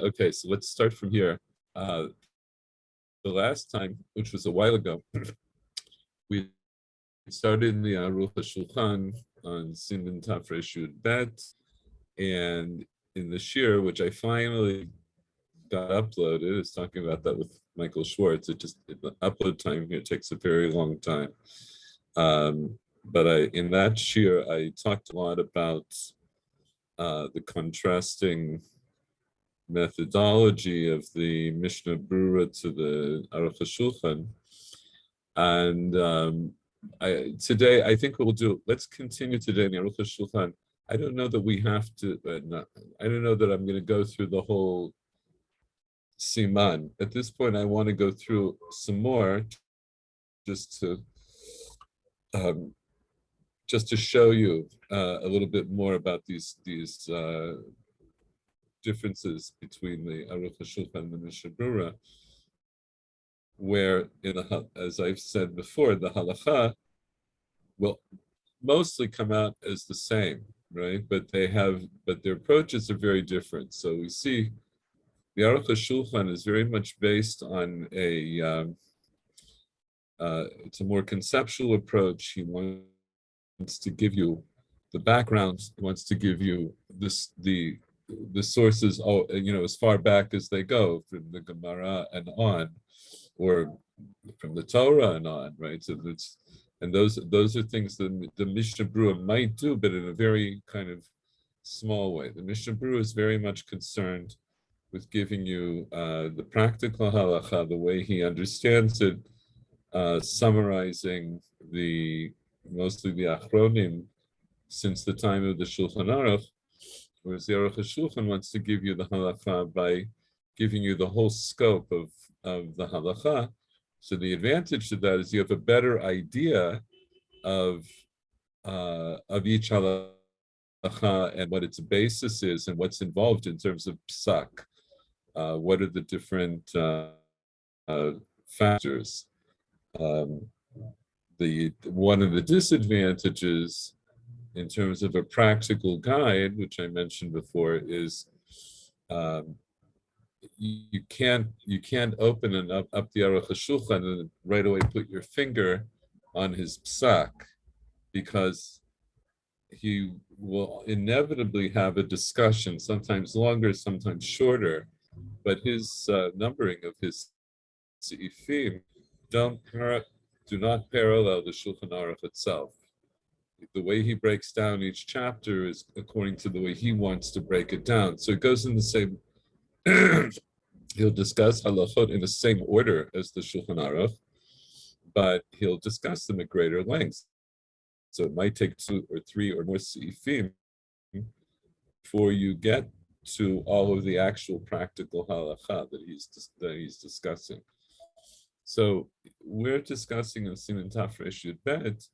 Okay, so let's start from here. The last time, which was a while ago, we started in the Aruch HaShulchan on Siman Tafresh Yud Bet, and in the Shir, which I finally got uploaded, is talking about that with Michael Schwartz. The upload time here takes a very long time. But in that Shir, I talked a lot about the contrasting methodology of the Mishnah Brura to the Aruch HaShulchan. And today, I think what we'll do, let's continue today in the Aruch HaShulchan. I don't know that we have to, I don't know that I'm going to go through the whole Siman. At this point, I want to go through some more just to show you a little bit more about these differences between the Aruch HaShulchan and the Mishnah Brura, where, as I've said before, the halacha will mostly come out as the same, right? But their approaches are very different. So we see the Aruch HaShulchan is very much based on it's a more conceptual approach. He wants to give you the background. He wants to give you the sources, as far back as they go, from the Gemara and on, or from the Torah and on, right? So those are things that the Mishnah Brura might do, but in a very kind of small way. The Mishnah Brura is very much concerned with giving you the practical halacha, the way he understands it, summarizing mostly the Achronim since the time of the Shulchan Aruch, whereas the Aruch HaShulchan wants to give you the halacha by giving you the whole scope of the halacha. So the advantage to that is you have a better idea of each halacha and what its basis is and what's involved in terms of psak. What are the different factors? One of the disadvantages in terms of a practical guide, which I mentioned before, is you can't open up the Aruch HaShulchan and right away put your finger on his psak, because he will inevitably have a discussion, sometimes longer, sometimes shorter, but his numbering of his seifim do not parallel the Shulchan Aruch itself. The way he breaks down each chapter is according to the way he wants to break it down. So it goes in the same, he'll discuss halachot in the same order as the Shulchan Aruch, but he'll discuss them at greater length. So it might take 2 or 3 or more seifim before you get to all of the actual practical halacha that he's discussing. So we're discussing in Siman Tafresh Yud Bet.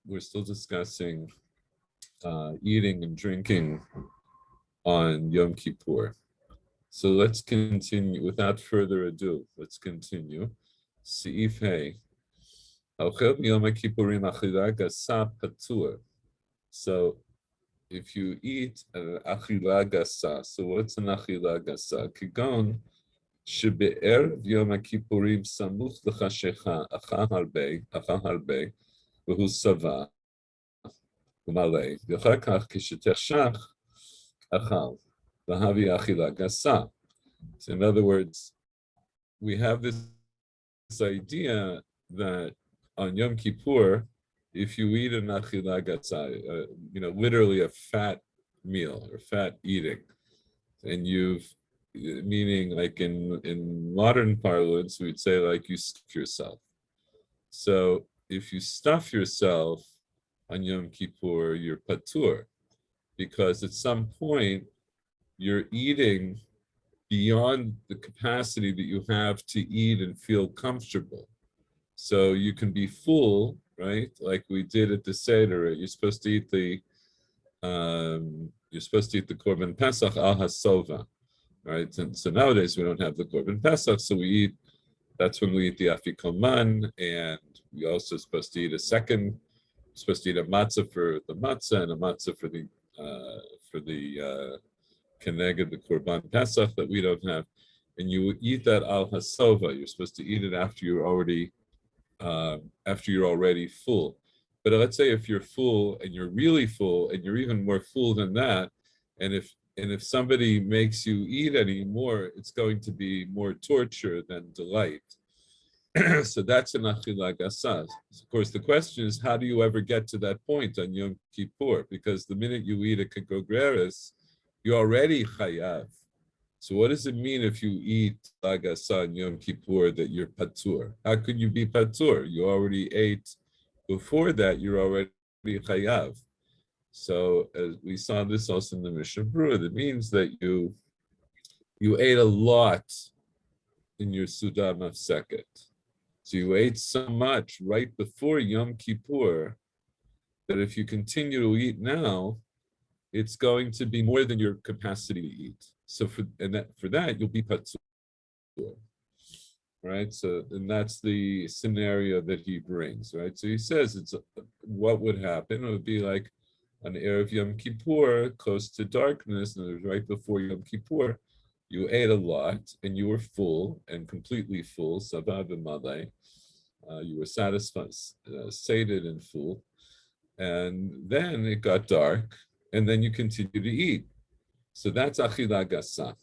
We're still discussing eating and drinking on Yom Kippur. So let's continue. Without further ado, let's continue. Seif Hey. So if you eat an achila gasa, so what's an achila gasa? Kigon שבערב יום הכיפורים סמוך לחשיכה אכל הרבה והוא שבע ומלא, ואחר כך כשתחשך אכל והביא אכילה גסה. So in other words, we have this idea that on Yom Kippur, if you eat an achila gasa, literally a fat meal or fat eating, and meaning like in modern parlance, we'd say like you stuff yourself. So if you stuff yourself on Yom Kippur, you're patur, because at some point you're eating beyond the capacity that you have to eat and feel comfortable. So you can be full, right? Like we did at the Seder. You're supposed to eat the Korban Pesach al Hasova. Right, and so nowadays we don't have the Korban Pesach, so that's when we eat the Afikoman, and we also supposed to eat a matzah for the matzah and a matzah for the keneged the Korban Pesach that we don't have, and you eat that al hasova. You're supposed to eat it after you're already full. But let's say if you're full and you're really full and you're even more full than that, and if somebody makes you eat any more, it's going to be more torture than delight. So that's an achila gasas. Of course, the question is, how do you ever get to that point on Yom Kippur? Because the minute you eat a kagogreris, you're already chayav. So what does it mean if you eat lagasa on Yom Kippur that you're patur? How could you be patur? You already ate before that. You're already chayav. So as we saw this also in the Mishnah Berurah, that means that you ate a lot in your Suda Mafseket. So you ate so much right before Yom Kippur that if you continue to eat now, it's going to be more than your capacity to eat. So for that you'll be patur, right? So and that's the scenario that he brings, right? So he says what would happen? It would be like an Erev Yom Kippur, close to darkness, and it was right before Yom Kippur. You ate a lot, and you were full and completely full. Sabah b'malei. You were satisfied, sated and full, and then it got dark, and then you continue to eat. So that's achila gasa.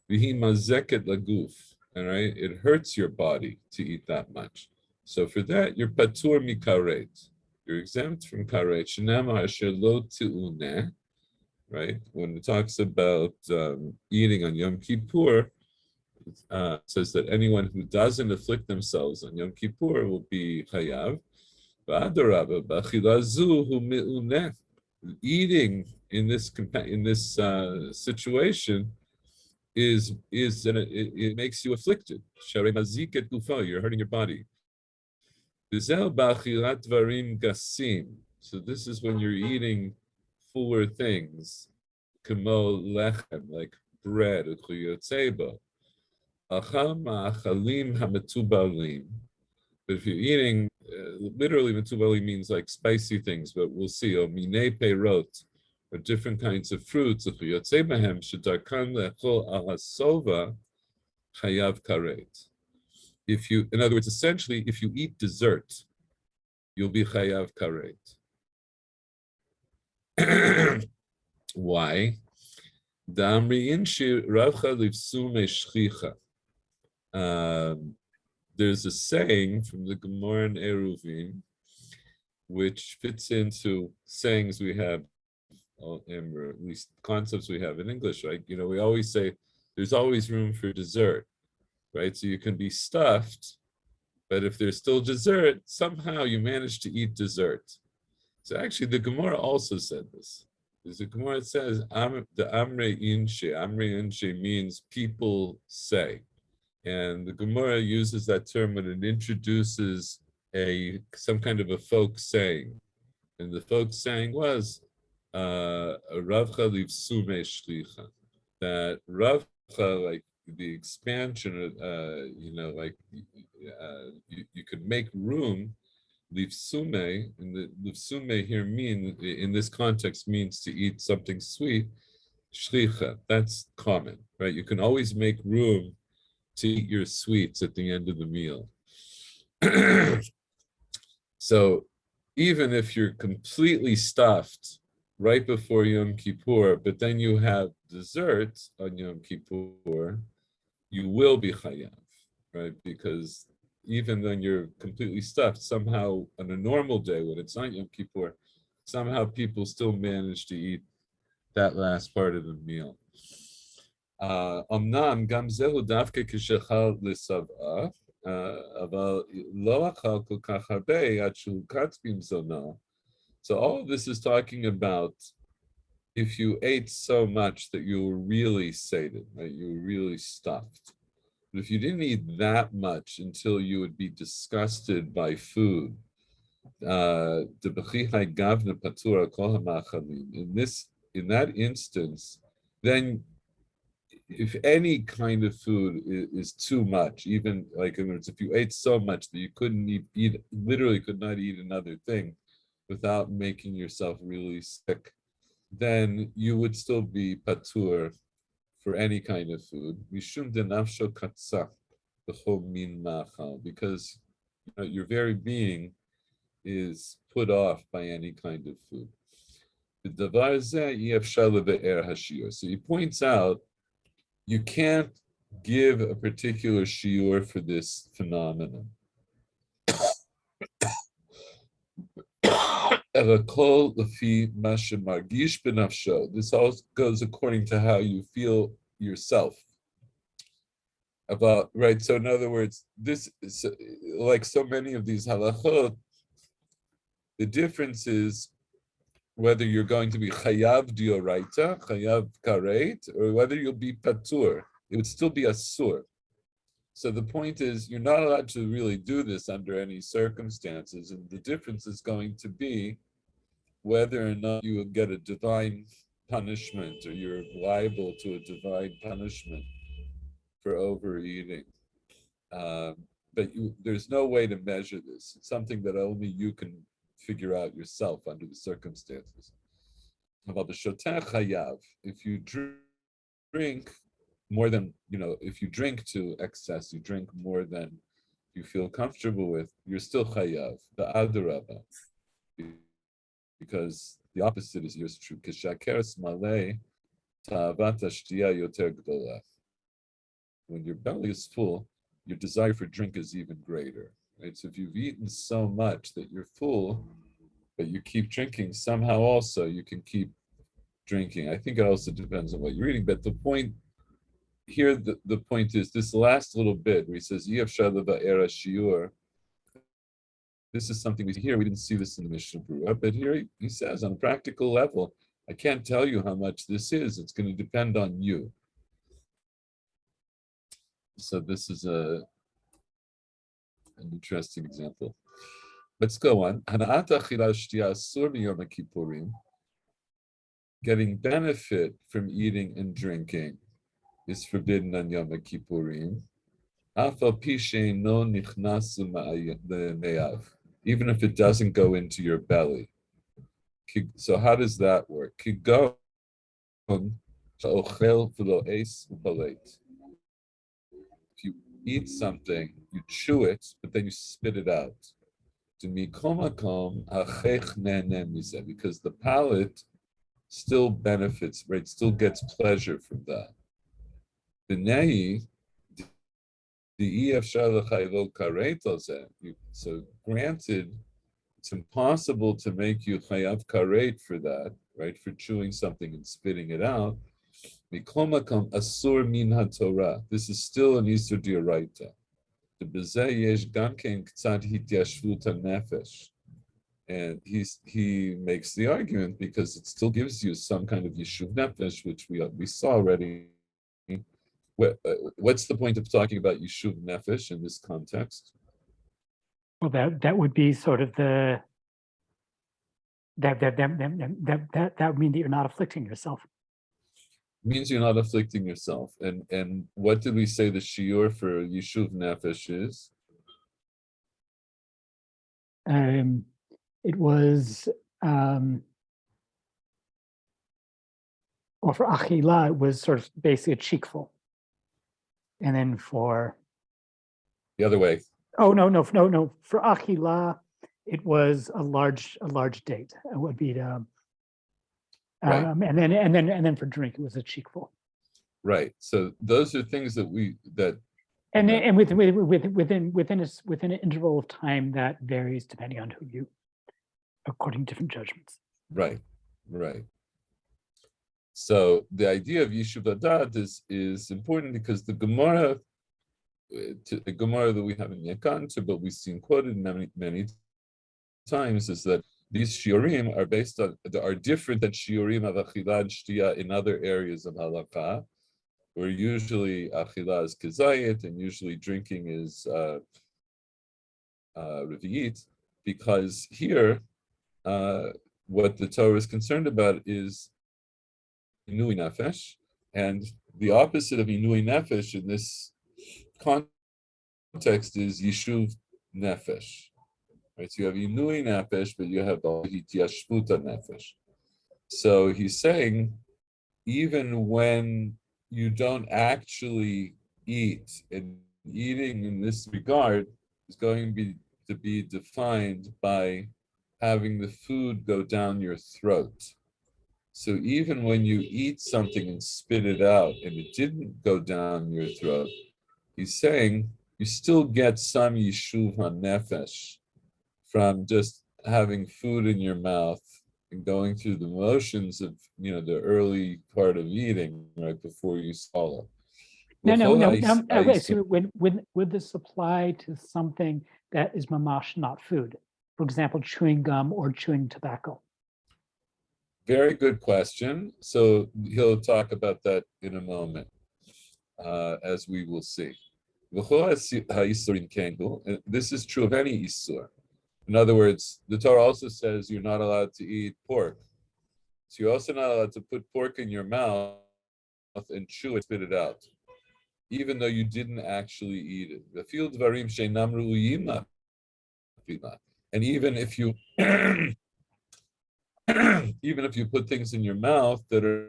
Vihi mazeket laguf. All right, it hurts your body to eat that much. So for that, you're patur mikaret. You're exempt from karet. Shenamar asher lo ti'uneh. Right, when it talks about eating on Yom Kippur, it says that anyone who doesn't afflict themselves on Yom Kippur will be chayav. V'adarabba b'achilazu hu mi'uneh. Eating in this situation it makes you afflicted. Sharei mazik et gufa, you're hurting your body. V'zel b'achilat dvarim gasim. So this is when you're eating fuller things, kamo lechem, like bread, u'chuyotzeba. Acham ha'achalim ha'metubalim. But if you're eating, literally metubali means like spicy things, but we'll see, or minei peirot, or different kinds of fruits, u'chuyotzeba shedarkan lechol al hasova chayav karet. If you, in other words, essentially, if you eat dessert, you'll be chayav karet. Why? There's a saying from the Gemara in Eruvin, which fits into sayings we have, or at least concepts we have in English, right? You know, we always say there's always room for dessert, right? So you can be stuffed, but if there's still dessert, somehow you manage to eat dessert. So actually, the Gemara also said this. The Gemara says, the Amre Inshe means people say. And the Gemara uses that term when it introduces some kind of a folk saying. And the folk saying was, Ravcha livsume shlicha. That Ravcha, like the expansion, you could make room. Livsume, and the livsume here in this context means to eat something sweet. Shlicha, that's common, right? You can always make room to eat your sweets at the end of the meal. So even if you're completely stuffed right before Yom Kippur, but then you have dessert on Yom Kippur, you will be chayav, right? Because even when you're completely stuffed, somehow on a normal day when it's not Yom Kippur, somehow people still manage to eat that last part of the meal. אמנם גם זהו דווקא כשאכל לשבעה, אבל לא אכל כל כך הרבה עד שהוא קץ במזונו. So all of this is talking about if you ate so much that you were really sated, right? You were really stuffed. But if you didn't eat that much until you would be disgusted by food, in that instance, then if any kind of food is too much, even like in other words, if you ate so much that you couldn't eat, literally could not eat another thing without making yourself really sick, then you would still be patur for any kind of food. Mishum de nafsho katzah b'chol min ma'achal, because your very being is put off by any kind of food. So he points out you can't give a particular shiur for this phenomenon. This all goes according to how you feel yourself. Right. So in other words, this is like so many of these halachot, the difference is whether you're going to be chayav dioraita, chayav karet, or whether you'll be patur. It would still be asur. So the point is, you're not allowed to really do this under any circumstances, and the difference is going to be whether or not you will get a divine punishment, or you're liable to a divine punishment for overeating. But there's no way to measure this. It's something that only you can figure out yourself under the circumstances. About the shoteh chayav, if you drink more than, if you drink to excess, you drink more than you feel comfortable with, you're still chayav, the adarabah, because the opposite is yours true. Kishakeres malei ta'avat hashtiya yoter gdola. When your belly is full, your desire for drink is even greater. Right? So if you've eaten so much that you're full, but you keep drinking, somehow also you can keep drinking. I think it also depends on what you're eating. But the point here, the point is this last little bit where he says, era shiur. This is something we see here. We didn't see this in the Mishnah Berurah, but here he says on a practical level, I can't tell you how much this is. It's going to depend on you. So this is an interesting example. Let's go on. Getting benefit from eating and drinking is forbidden on Yom Kippurim. Even if it doesn't go into your belly. So how does that work? If you eat something, you chew it, but then you spit it out. Because the palate still benefits, right? Still gets pleasure from that. So granted, it's impossible to make you chayav karet for that, right? For chewing something and spitting it out. Asur min haTorah. This is still an isur d'oraita. And he makes the argument because it still gives you some kind of yishuv nefesh, which we saw already. What's the point of talking about yishuv nefesh in this context? Well, that would be sort of that would mean that you're not afflicting yourself. It means you're not afflicting yourself. And what did we say the shiur for yishuv nefesh is? It was for achila, it was sort of basically a cheekful. And then for the other way. Oh no. For achila, it was a large date. It would be right. And then for drink, it was a cheekful. Right. So those are things that and within an interval of time that varies depending on according to different judgments. Right. So the idea of yishuv hadat is important because the Gemara that we haven't yet gotten to, but we've seen quoted many times, is that these shiurim are different than shiurim of achila and shtiya in other areas of halakha, where usually achila is kezayit and usually drinking is revi'it, because here what the Torah is concerned about is inui nefesh, and the opposite of inui nefesh in this context is yishuv nefesh. Right, so you have inui nefesh, but you have the hityashvuta nefesh. So he's saying, even when you don't actually eat, and eating in this regard is going to be defined by having the food go down your throat. So even when you eat something and spit it out and it didn't go down your throat, he's saying you still get some yishuv hanefesh from just having food in your mouth and going through the motions of, the early part of eating right before you swallow. No. Okay, so would this apply to something that is mamash, not food? For example, chewing gum or chewing tobacco. Very good question. So he'll talk about that in a moment, as we will see. This is true of any isur. In other words, the Torah also says you're not allowed to eat pork. So you're also not allowed to put pork in your mouth and chew it, spit it out, even though you didn't actually eat it. The field varim sheinam ru'uyim. And even if you even if you put things in your mouth that are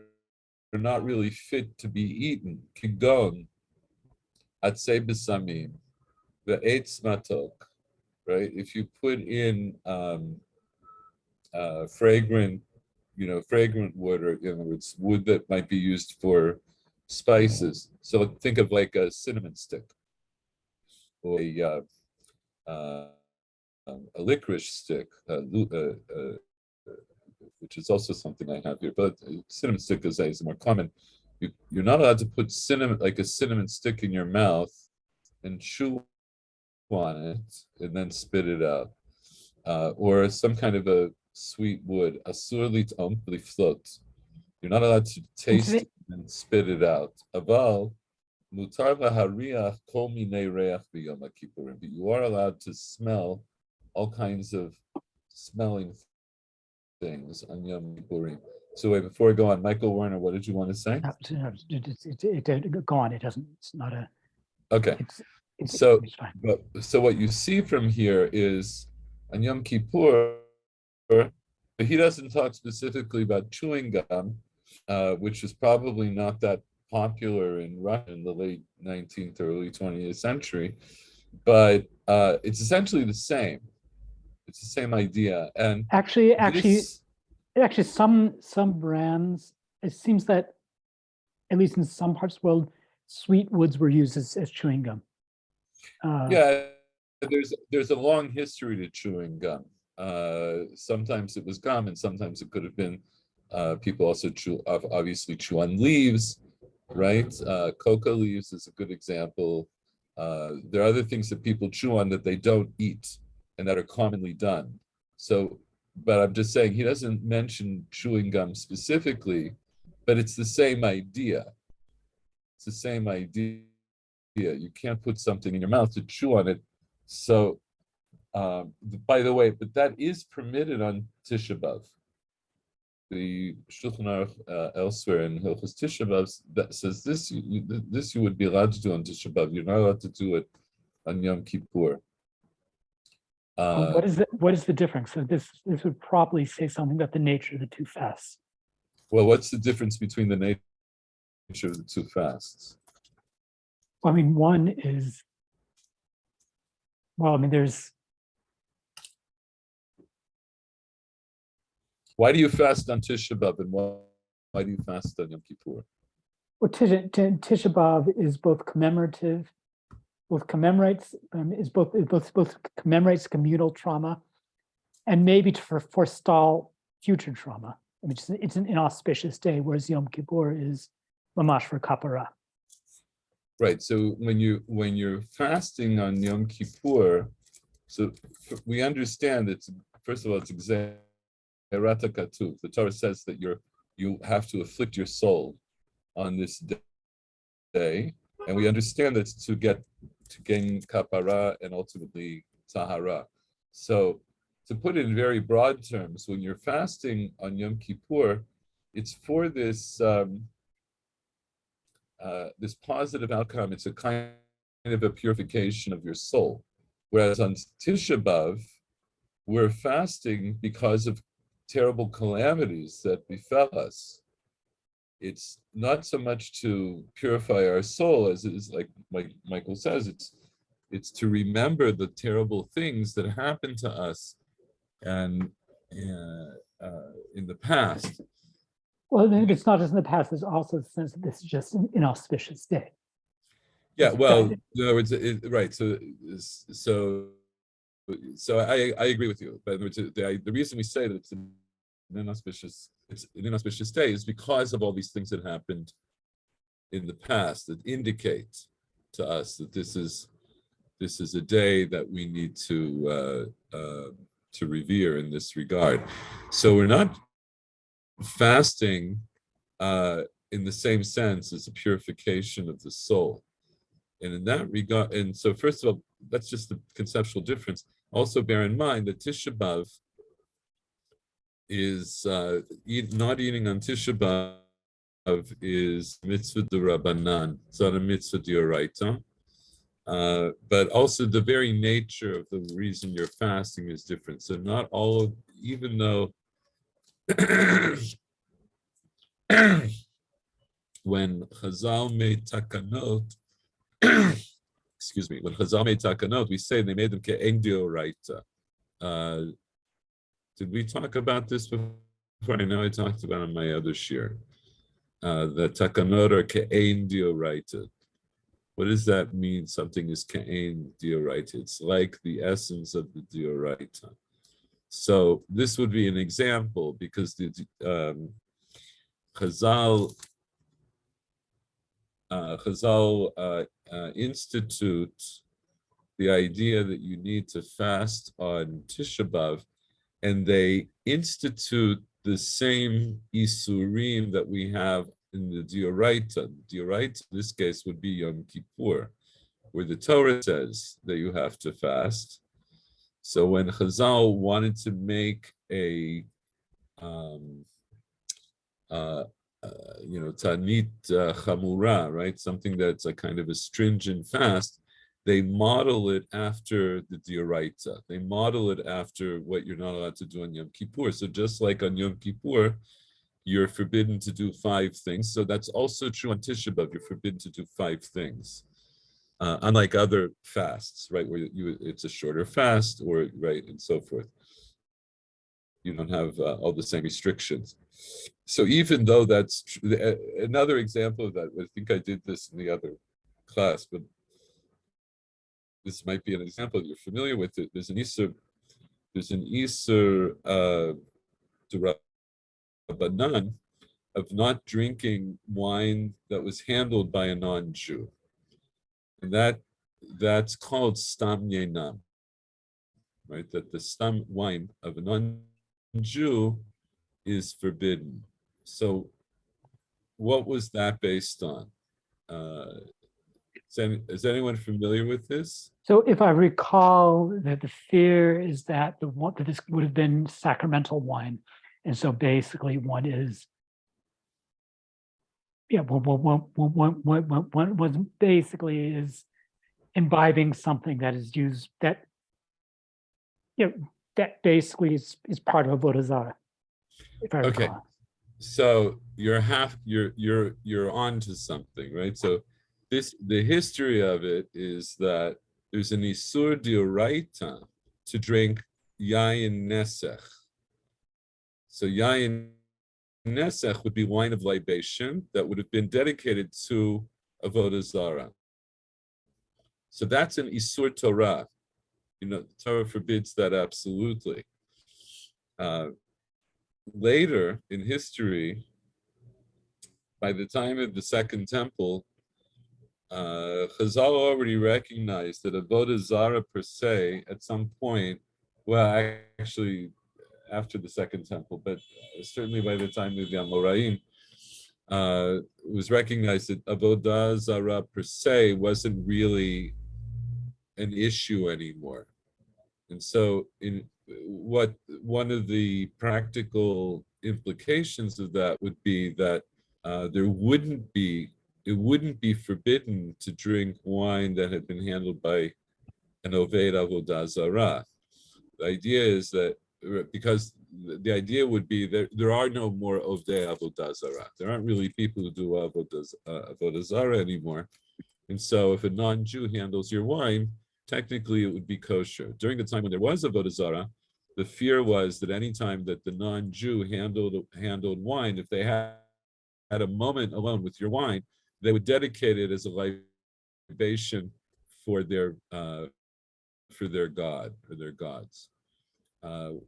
not really fit to be eaten, kigon, atzei besamim, the eitz matok, right? If you put in fragrant wood, or in other words, wood that might be used for spices. So think of like a cinnamon stick or a licorice stick, which is also something I have here, but cinnamon stick is more common. You're not allowed to put a cinnamon stick in your mouth and chew on it and then spit it out, or some kind of a sweet wood. Asur litom liflot. You're not allowed to taste it and spit it out. Aval mutar lahariach kol minei reach b'yom kippurim. But you are allowed to smell all kinds of smelling things on Yom Kippurim. So wait, before I go on, Michael Werner, what did you want to say? Go on. It doesn't. It's not a. Okay. So what you see from here is on Yom Kippur, he doesn't talk specifically about chewing gum, which was probably not that popular in Russia in the late 19th, early 20th century, but it's essentially the same. It's the same idea. And actually, some brands, it seems that at least in some parts of the world, sweet woods were used as chewing gum. Yeah, there's a long history to chewing gum. Sometimes it was gum, and sometimes it could have been people also obviously chew on leaves, right? Coca leaves is a good example. There are other things that people chew on that they don't eat and that are commonly done. So, but I'm just saying he doesn't mention chewing gum specifically, but it's the same idea. It's the same idea. You can't put something in your mouth to chew on it. So, by the way, but that is permitted on Tisha B'Av. The Shulchan Aruch elsewhere in Hilchos Tisha B'Av that says this you would be allowed to do on Tisha B'Av. You're not allowed to do it on Yom Kippur. What is the difference? So this would probably say something about the nature of the two fasts. Well, what's the difference between the nature of the two fasts? I mean, one is, there's. Why do you fast on Tisha B'Av, and why do you fast on Yom Kippur? Well, Tisha B'Av is both commemorative, both commemorates communal trauma, and maybe to forestall future trauma. I mean, it's an inauspicious day, whereas Yom Kippur is mamash for kapara. Right. So when you're fasting on Yom Kippur, so we understand that first of all it's gzeirata katuv. The Torah says that you have to afflict your soul on this day, and we understand that to gain kapara and ultimately tahara. So to put it in very broad terms, when you're fasting on Yom Kippur, it's for this this positive outcome. It's a kind of a purification of your soul. Whereas on Tisha B'Av, we're fasting because of terrible calamities that befell us it's not so much to purify our soul as it is, like Michael says, it's to remember the terrible things that happened to us and in the past. Well, then it's not just in the past, there's also the sense that this is just an inauspicious day. Yeah, It's well, bad. in other words, right. So I agree with you. But in other words, the reason we say that it's an inauspicious day is because of all these things that happened in the past that indicate to us that this is a day that we need to revere in this regard. So we're not fasting in the same sense as a purification of the soul. And in that regard, and so first of all, that's just the conceptual difference. Also bear in mind that Tisha B'Av is not eating on Tisha B'Av is mitzvah d'Rabbanan. It's not a mitzvah d'Oraita. But also the very nature of the reason you're fasting is different. So not all of, even though when Chazal made takanot, excuse me, when Chazal made takanot, we say they made them ke'en d'oraita. Did we talk about this before? I know I talked about it on my other shir. The takanot are ke'en d'oraita. What does that mean? Something is ke'en d'oraita. It's like the essence of the d'oraita. So this would be an example because the Chazal institute the idea that you need to fast on Tisha B'Av, and they institute the same isurim that we have in the D'oraita. D'oraita, in this case, would be Yom Kippur, where the Torah says that you have to fast. So when Chazal wanted to make a Tanit Chamura, right? Something that's a kind of a stringent fast. They model it after the D'oraita. They model it after what you're not allowed to do on Yom Kippur. So just like on Yom Kippur, you're forbidden to do 5 things. So that's also true on Tisha B'Av. You're forbidden to do 5 things. Unlike other fasts, right, where it's a shorter fast, or right, and so forth. You don't have all the same restrictions. So even though that's another example of that, I think I did this in the other class, but this might be an example you're familiar with it. There's an Isur D'Rabbanan of not drinking wine that was handled by a non-Jew, and that's called Stam Yenam, right? That the stam wine of a non-Jew is forbidden. So what was that based on? Is anyone familiar with this? So if I recall, that the fear is that that this would have been sacramental wine, and so basically one is, one basically is imbibing something that is used that that basically is part of Avodah Zarah, if I recall. Okay, so you're on to something, right? So the history of it is that there's an Isur D'Oraita to drink Yayin Nesech. So Yayin Nesech would be wine of libation that would have been dedicated to Avodah Zarah. So that's an Isur Torah. The Torah forbids that absolutely. Later in history, by the time of the Second Temple, Chazal already recognized that Avodah Zarah per se, at some point, well, actually after the Second Temple, but certainly by the time of the Amoraim, it was recognized that Avodah Zarah per se wasn't really an issue anymore. And so one of the practical implications of that would be that it wouldn't be forbidden to drink wine that had been handled by an Oved Avodah Zarah. The idea is that because the idea would be that there are no more Ovdei Avodah Zarah. There aren't really people who do Avodah Zarah anymore. And so if a non-Jew handles your wine, technically it would be kosher. During the time when there was Avodah Zarah, the fear was that anytime that the non-Jew handled wine, if they had a moment alone with your wine, they would dedicate it as a libation for their god or their gods.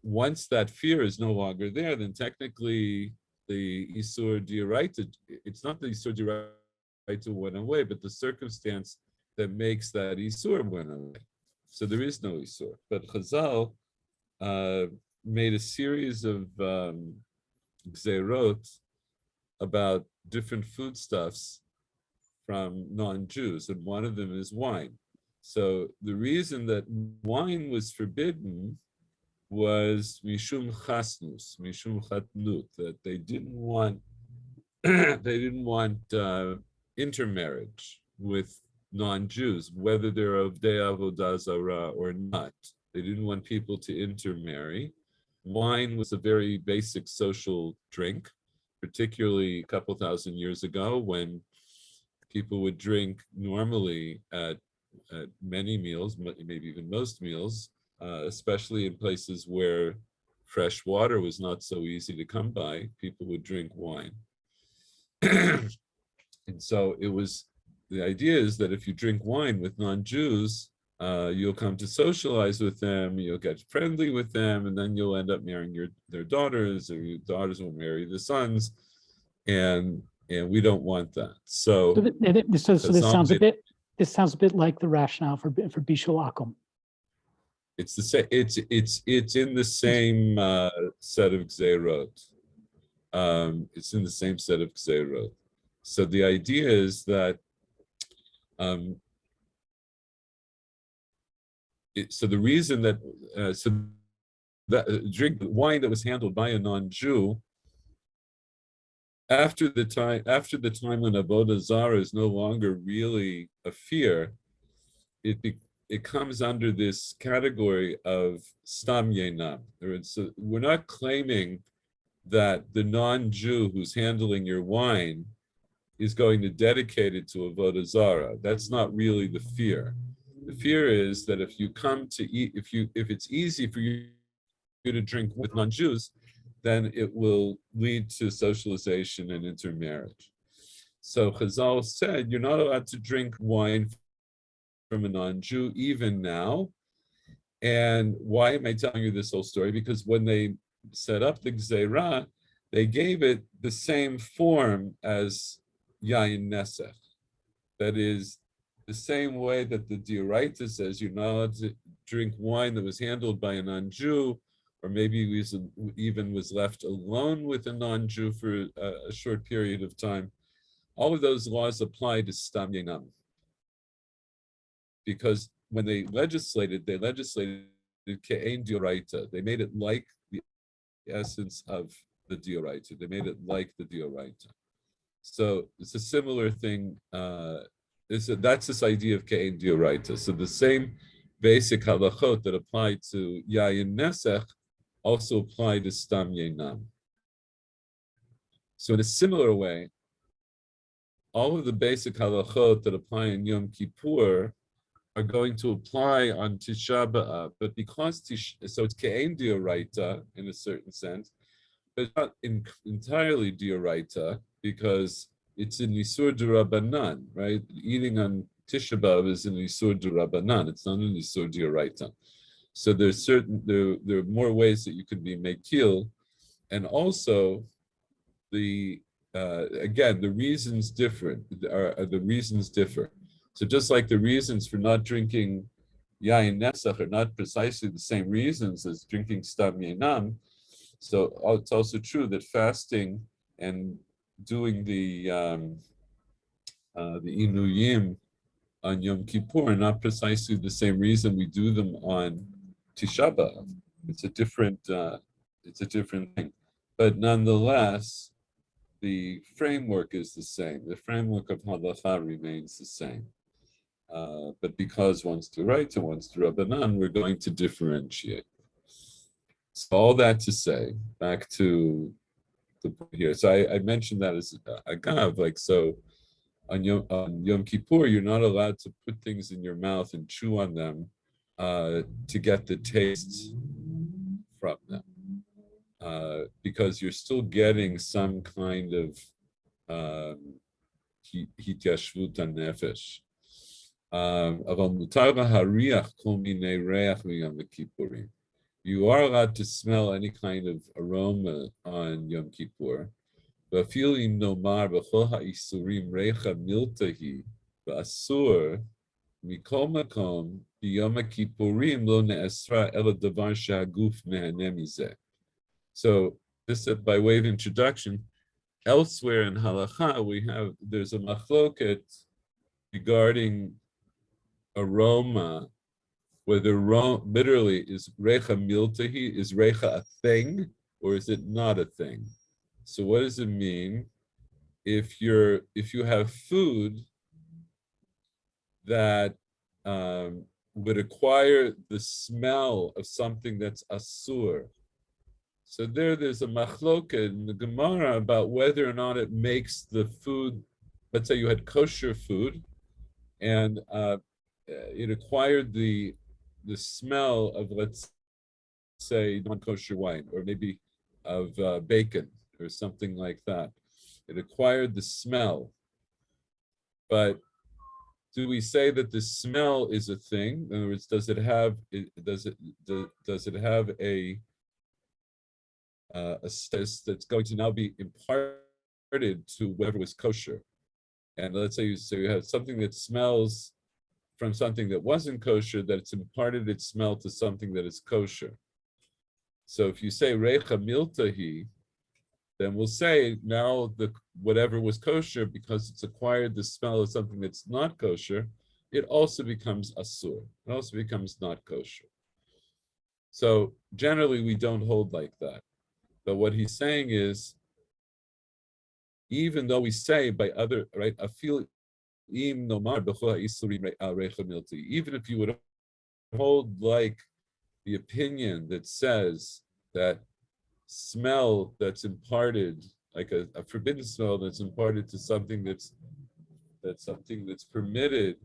Once that fear is no longer there, then technically the Isur D'Oraita, it's not the Isur D'Oraita went away, but the circumstance that makes that Isur went away. So there is no Isur. But Chazal made a series of Gzerot about different foodstuffs from non-Jews, and one of them is wine. So the reason that wine was forbidden was mishum chasnus, mishum chatnut, that they didn't want intermarriage with non-Jews, whether they're of Ovdei Avodah Zarah or not. They didn't want people to intermarry. Wine was a very basic social drink, particularly a couple thousand years ago, when people would drink normally at many meals, maybe even most meals, especially in places where fresh water was not so easy to come by. People would drink wine. And so the idea is that if you drink wine with non-Jews, you'll come to socialize with them, you'll get friendly with them, and then you'll end up marrying their daughters, or your daughters will marry the sons, and we don't want that. So this sounds a bit like the rationale for Bishul Akum. It's the same. It's in the same set of Gzerot. It's in the same set of Gzerot. So the idea is that so the reason that drink wine that was handled by a non-Jew after the time when Avodah Zarah is no longer really a fear, it comes under this category of stam yenam. So we're not claiming that the non-Jew who's handling your wine is going to dedicate it to Avodah Zarah. That's not really the fear. The fear is that if you come to eat, if it's easy for you to drink with non-Jews, then it will lead to socialization and intermarriage. So Chazal said, you're not allowed to drink wine from a non-Jew even now. And why am I telling you this whole story? Because when they set up the Gzeirah, they gave it the same form as Yayin Nesech. That is, the same way that the D'Oraita says you're not allowed to drink wine that was handled by a non-Jew, or maybe even was left alone with a non-Jew for a short period of time. All of those laws apply to Stam Yenam. Because when they legislated Ke'ein D'Oraita. They made it like the essence of the D'Oraita. They made it like the D'Oraita. So it's a similar thing. That's this idea of Ke'ein D'Oraita. So the same basic halachot that apply to Yayin Nesech also apply to Stam Yenam. So in a similar way, all of the basic halachot that apply in Yom Kippur are going to apply on Tisha B'Av, but because so it's Ke'ein D'Oraita in a certain sense, but it's not entirely D'Oraita because it's an Isur D'Rabbanan, right? Eating on Tisha B'Av is an Isur D'Rabbanan. It's not an Isur D'Oraita. So there are more ways that you can be mekil, and also again the reasons differ. The reasons differ. So just like the reasons for not drinking Yayin Nesach are not precisely the same reasons as drinking Stam Yenam, so it's also true that fasting and doing the Inuyim on Yom Kippur are not precisely the same reason we do them on Tisha B'Av. It's a different thing, but nonetheless, the framework is the same. The framework of halacha remains the same. But because one's D'Oraita, one's D'Rabbanan, we're going to differentiate. So all that to say, back to the point here. So I mentioned that as a gav, like so on Yom Kippur, you're not allowed to put things in your mouth and chew on them to get the taste from them, because you're still getting some kind of התיישבות הנפש. אבל מותר להריח כל מיני ריח מיום הכיפורים. You are allowed to smell any kind of aroma on Yom Kippur. ואפילו אם נאמר בכל האיסורים ריחה מילתא היא, ואסור מכל מקום ביום הכיפורים לא נאסרה אלא דבר שהגוף נהנה מזה. So this by way of introduction, elsewhere in halacha, there's a machloket regarding aroma, whether literally is recha miltahi, is recha a thing, or is it not a thing? So what does it mean if you have food that would acquire the smell of something that's asur? So there's a machloket in the Gemara about whether or not it makes the food. Let's say you had kosher food, and it acquired the smell of, let's say, non-kosher wine, or maybe of bacon or something like that. It acquired the smell, but do we say that the smell is a thing? In other words, does it have a status that's going to now be imparted to whoever was kosher? And let's say you have something that smells from something that wasn't kosher, that it's imparted its smell to something that is kosher. So if you say recha miltahi, then we'll say now whatever was kosher, because it's acquired the smell of something that's not kosher, it also becomes asur. It also becomes not kosher. So generally we don't hold like that. But what he's saying is, even though we say by other, right, even if you would hold like the opinion that says that smell that's imparted, like a forbidden smell that's imparted to something that's permitted,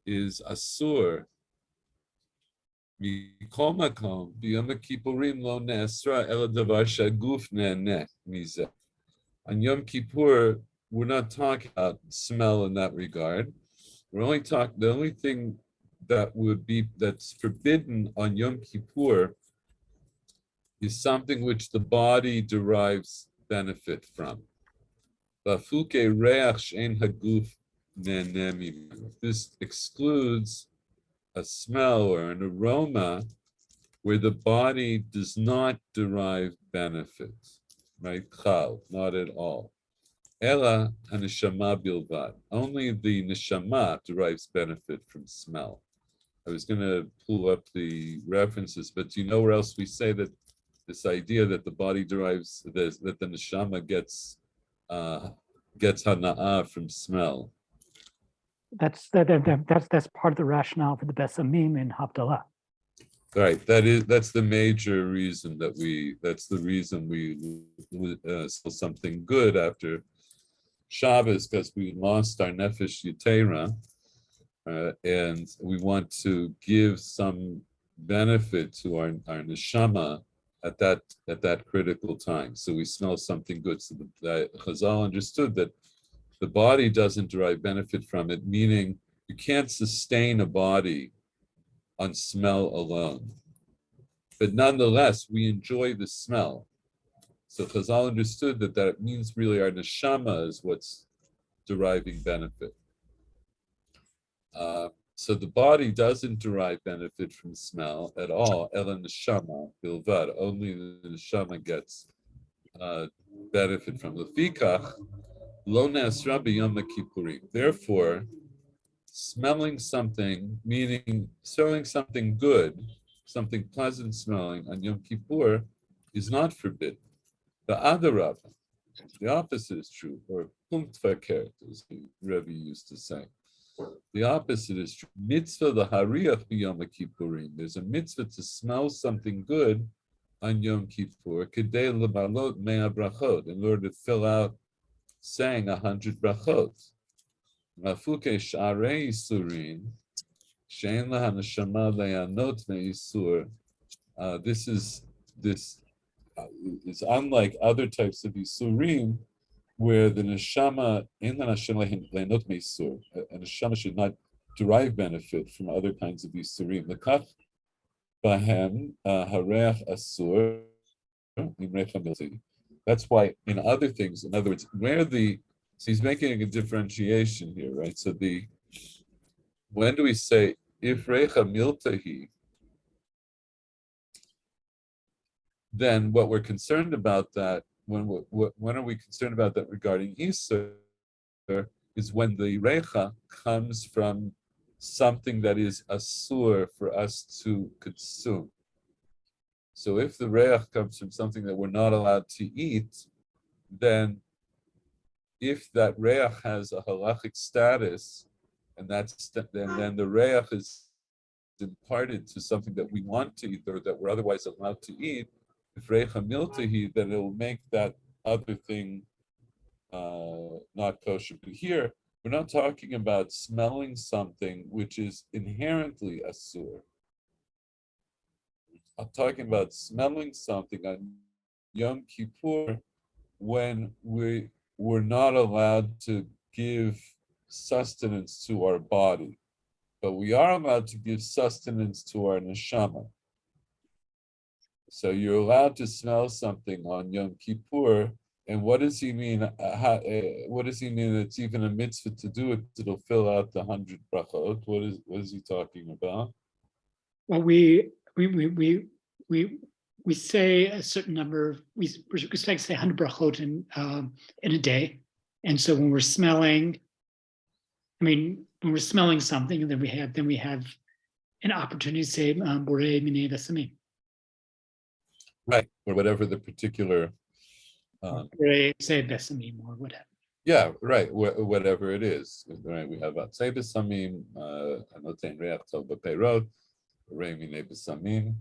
is asur. מכל מקום, ביום הכיפורים לא נאסרה אלא דבר שהגוף נהנה מזה. On Yom Kippur, we're not talking about smell in that regard. We're only talking, the only thing that's forbidden on Yom Kippur is something which the body derives benefit from. This excludes a smell or an aroma where the body does not derive benefit, right? Chal, not at all. Ela haneshama bilvad. Only the neshama derives benefit from smell. I was going to pull up the references, but do you know where else we say that this idea that the body derives, that the neshama gets hana'ah from smell? That's part of the rationale for the Besamim in Havdalah. Right, that's the major reason that's the reason we sell something good after Shabbos, because we lost our nefesh yitera, and we want to give some benefit to our neshama at that critical time. So we smell something good. So the Chazal understood that the body doesn't derive benefit from it, meaning you can't sustain a body on smell alone. But nonetheless, we enjoy the smell. So Chazal understood that it means really our neshama is what's deriving benefit. So the body doesn't derive benefit from smell at all. Ela neshama bilvad. Only the neshama gets benefit from lefikach. Lo ne'asra b'yom kippurim. Therefore, smelling something, meaning smelling something good, something pleasant smelling on Yom Kippur, is not forbidden. The other the opposite is true, or punkt verkehrt, as the Rebbe used to say. The opposite is true. Mitzvah the hariach b'yom kippurim. There's a mitzvah to smell something good on Yom Kippur, kedei lebalot mea brachot, in order to fill out saying 100 brachot. Rafuke sharei yisurin, shein laha neshama le'anot me'yisur. This is unlike other types of yisurim, where the neshama in the neshama le'anot me'yisur, a neshama should not derive benefit from other kinds of yisurim. Lekach bahem hareach asur imrecha milti. That's why in other things, in other words, so he's making a differentiation here, right? So when do we say if recha miltahi, then what we're concerned about that, when are we concerned about that regarding Isur, is when the recha comes from something that is asur for us to consume. So if the reach comes from something that we're not allowed to eat, then if that reach has a halachic status, and then the reach is imparted to something that we want to eat or that we're otherwise allowed to eat, if recha miltahi, then it will make that other thing not kosher. But here, we're not talking about smelling something which is inherently asur. I'm talking about smelling something on Yom Kippur when we're not allowed to give sustenance to our body, but we are allowed to give sustenance to our neshama. So you're allowed to smell something on Yom Kippur, and what does he mean? What does he mean? It's even a mitzvah to do it. It'll fill out the 100 brachot. What is he talking about? Well, we say a certain number. We expect to say 100 brachot in a day, and so when we're smelling, when we're smelling something, then we have an opportunity to say borei minei v'samim. Right, or whatever the particular. Say besamim or whatever. Yeah, right. Whatever it is, right? We have atzei besamim, anotein reach tov b'peirot, borei minei besamim.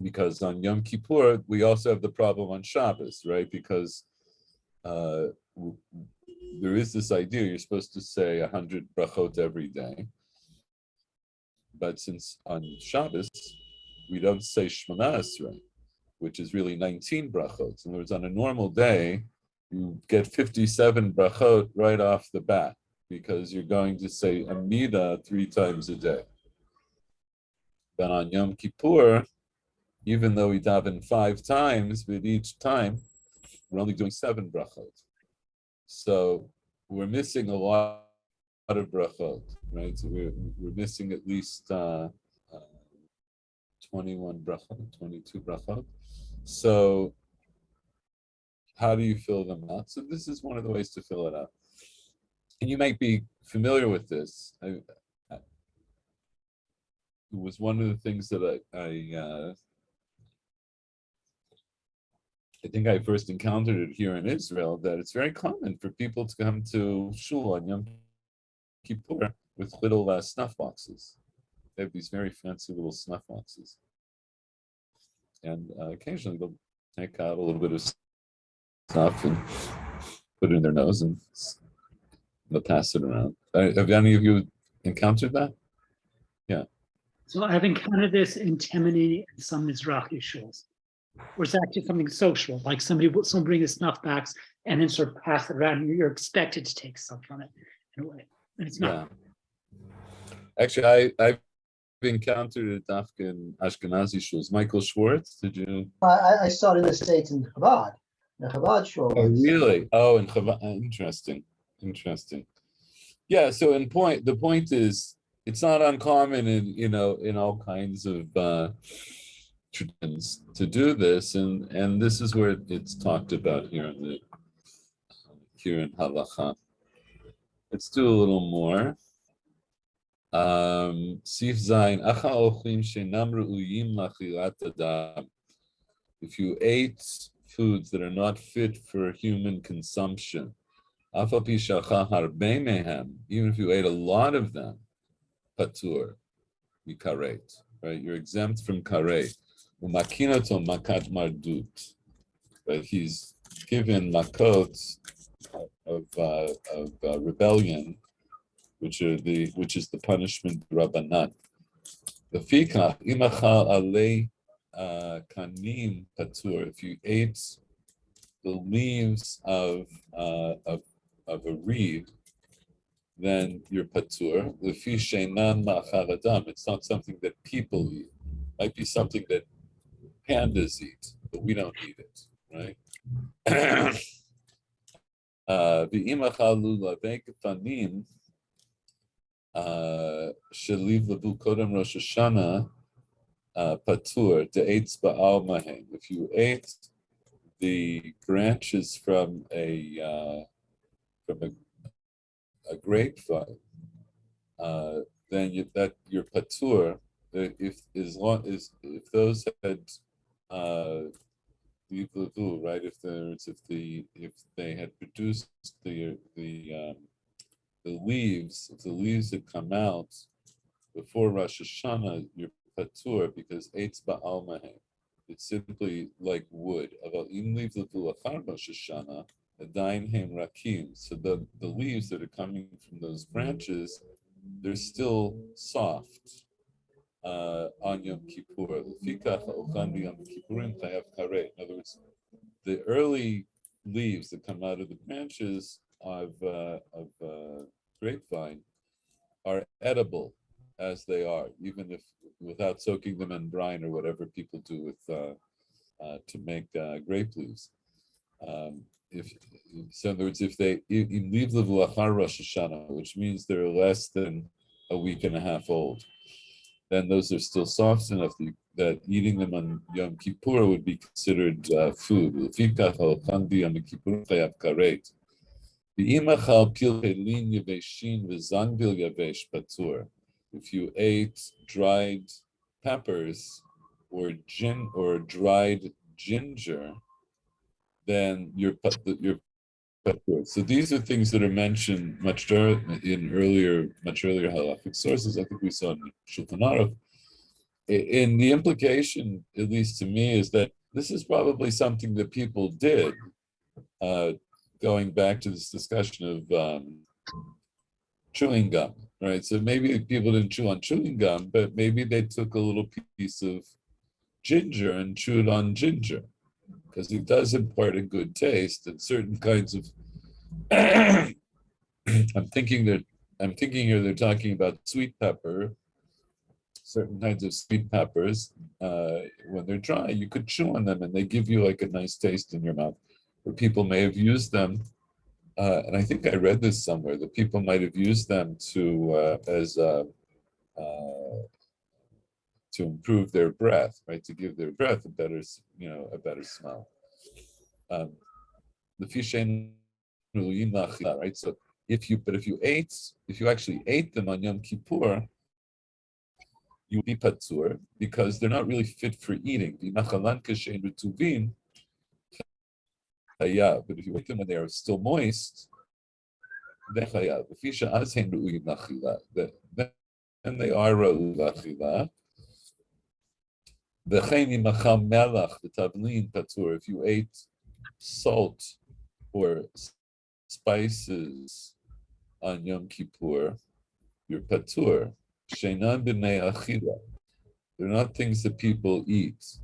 Because on Yom Kippur, we also have the problem on Shabbos, right? Because there is this idea you're supposed to say 100 brachot every day. But since on Shabbos, we don't say Shmona Esrei, which is really 19 brachot. In other words, on a normal day, you get 57 brachot right off the bat, because you're going to say Amida 3 times a day. But on Yom Kippur, even though we daven 5 times, but each time we're only doing 7 brachot. So we're missing a lot of brachot, right? So we're missing at least 21 brachot, 22 brachot. So how do you fill them out? So this is one of the ways to fill it out. And you might be familiar with this. It was one of the things that I think I first encountered it here in Israel, that it's very common for people to come to shul on Yom Kippur with little snuff boxes. They have these very fancy little snuff boxes. And occasionally they'll take out a little bit of snuff and put it in their nose and they'll pass it around. Have any of you encountered that? Yeah. So I've encountered this in Temeni and some Mizrahi shuls, where it's actually something social, like someone bring a snuff box and then sort of pass it around, and you're expected to take some from it in a way, and it's not. Yeah. Actually, I've encountered it in Ashkenazi shuls. Michael Schwartz, did you? I saw it in the States in Chabad. The Chabad shul. Oh, really? Oh, in Chabad. Interesting. Yeah. So the point is, it's not uncommon in all kinds of traditions to do this, and this is where it's talked about here in Halacha. Let's do a little more. Sif Zayin, Acha ochlim sheinam re'uyim lachilat adam. If you ate foods that are not fit for human consumption, Af al pi she'acha harbe mehem, even if you ate a lot of them, patur, you karet, right? You're exempt from karet. umakinato makat mardut, but he's given makot of rebellion, which is the punishment rabbanan. The fikach imachal alei kanim patur. If you ate the leaves of a reed, then you're patur. Lefi sheinan ma'achal adam. It's not something that people eat. It might be something that pandas eat, but we don't eat it, right? V'imachal lulavei ketanim sheliv levu kodem Rosh Hashanah patur de'etz ba'al mahem. If you ate the branches from a grapevine, then your patur. If those had right? If they had produced the leaves, if the leaves had come out before Rosh Hashanah, you're patur because eitz ba'al mahem. It's simply like wood. Aval im leaves levu achar Rosh Hashanah, adayin hem rakim. So the leaves that are coming from those branches, they're still soft on Yom Kippur. Lefikach ha'ochan b'Yom Kippurim chayav kareh. In other words, the early leaves that come out of the branches of grapevine are edible as they are, even if without soaking them in brine or whatever people do with to make grape leaves. If so, in other words, if they leave the v'lachar Rosh Hashanah, which means they're less than a week and a half old, then those are still soft enough that eating them on Yom Kippur would be considered food. If you ate dried peppers or dried ginger, then you're patur. So these are things that are mentioned much earlier halachic sources. I think we saw in Shulchan Aruch. And the implication, at least to me, is that this is probably something that people did. Going back to this discussion of chewing gum, right? So maybe people didn't chew on chewing gum, but maybe they took a little piece of ginger and chewed on ginger, because it does impart a good taste and certain kinds of. I'm thinking here they're talking about sweet pepper. Certain kinds of sweet peppers, when they're dry, you could chew on them and they give you like a nice taste in your mouth. Or people may have used them, and I think I read this somewhere, that people might have used them to improve their breath, right? To give their breath a better smell. The fish right? So if you actually ate them on Yom Kippur, you would be patur because they're not really fit for eating. But if you eat them when they are still moist, then they are ra'u l'achila. If you ate salt or spices on Yom Kippur, you're patur. Sheinan b'nei achila. They're not things that people eat.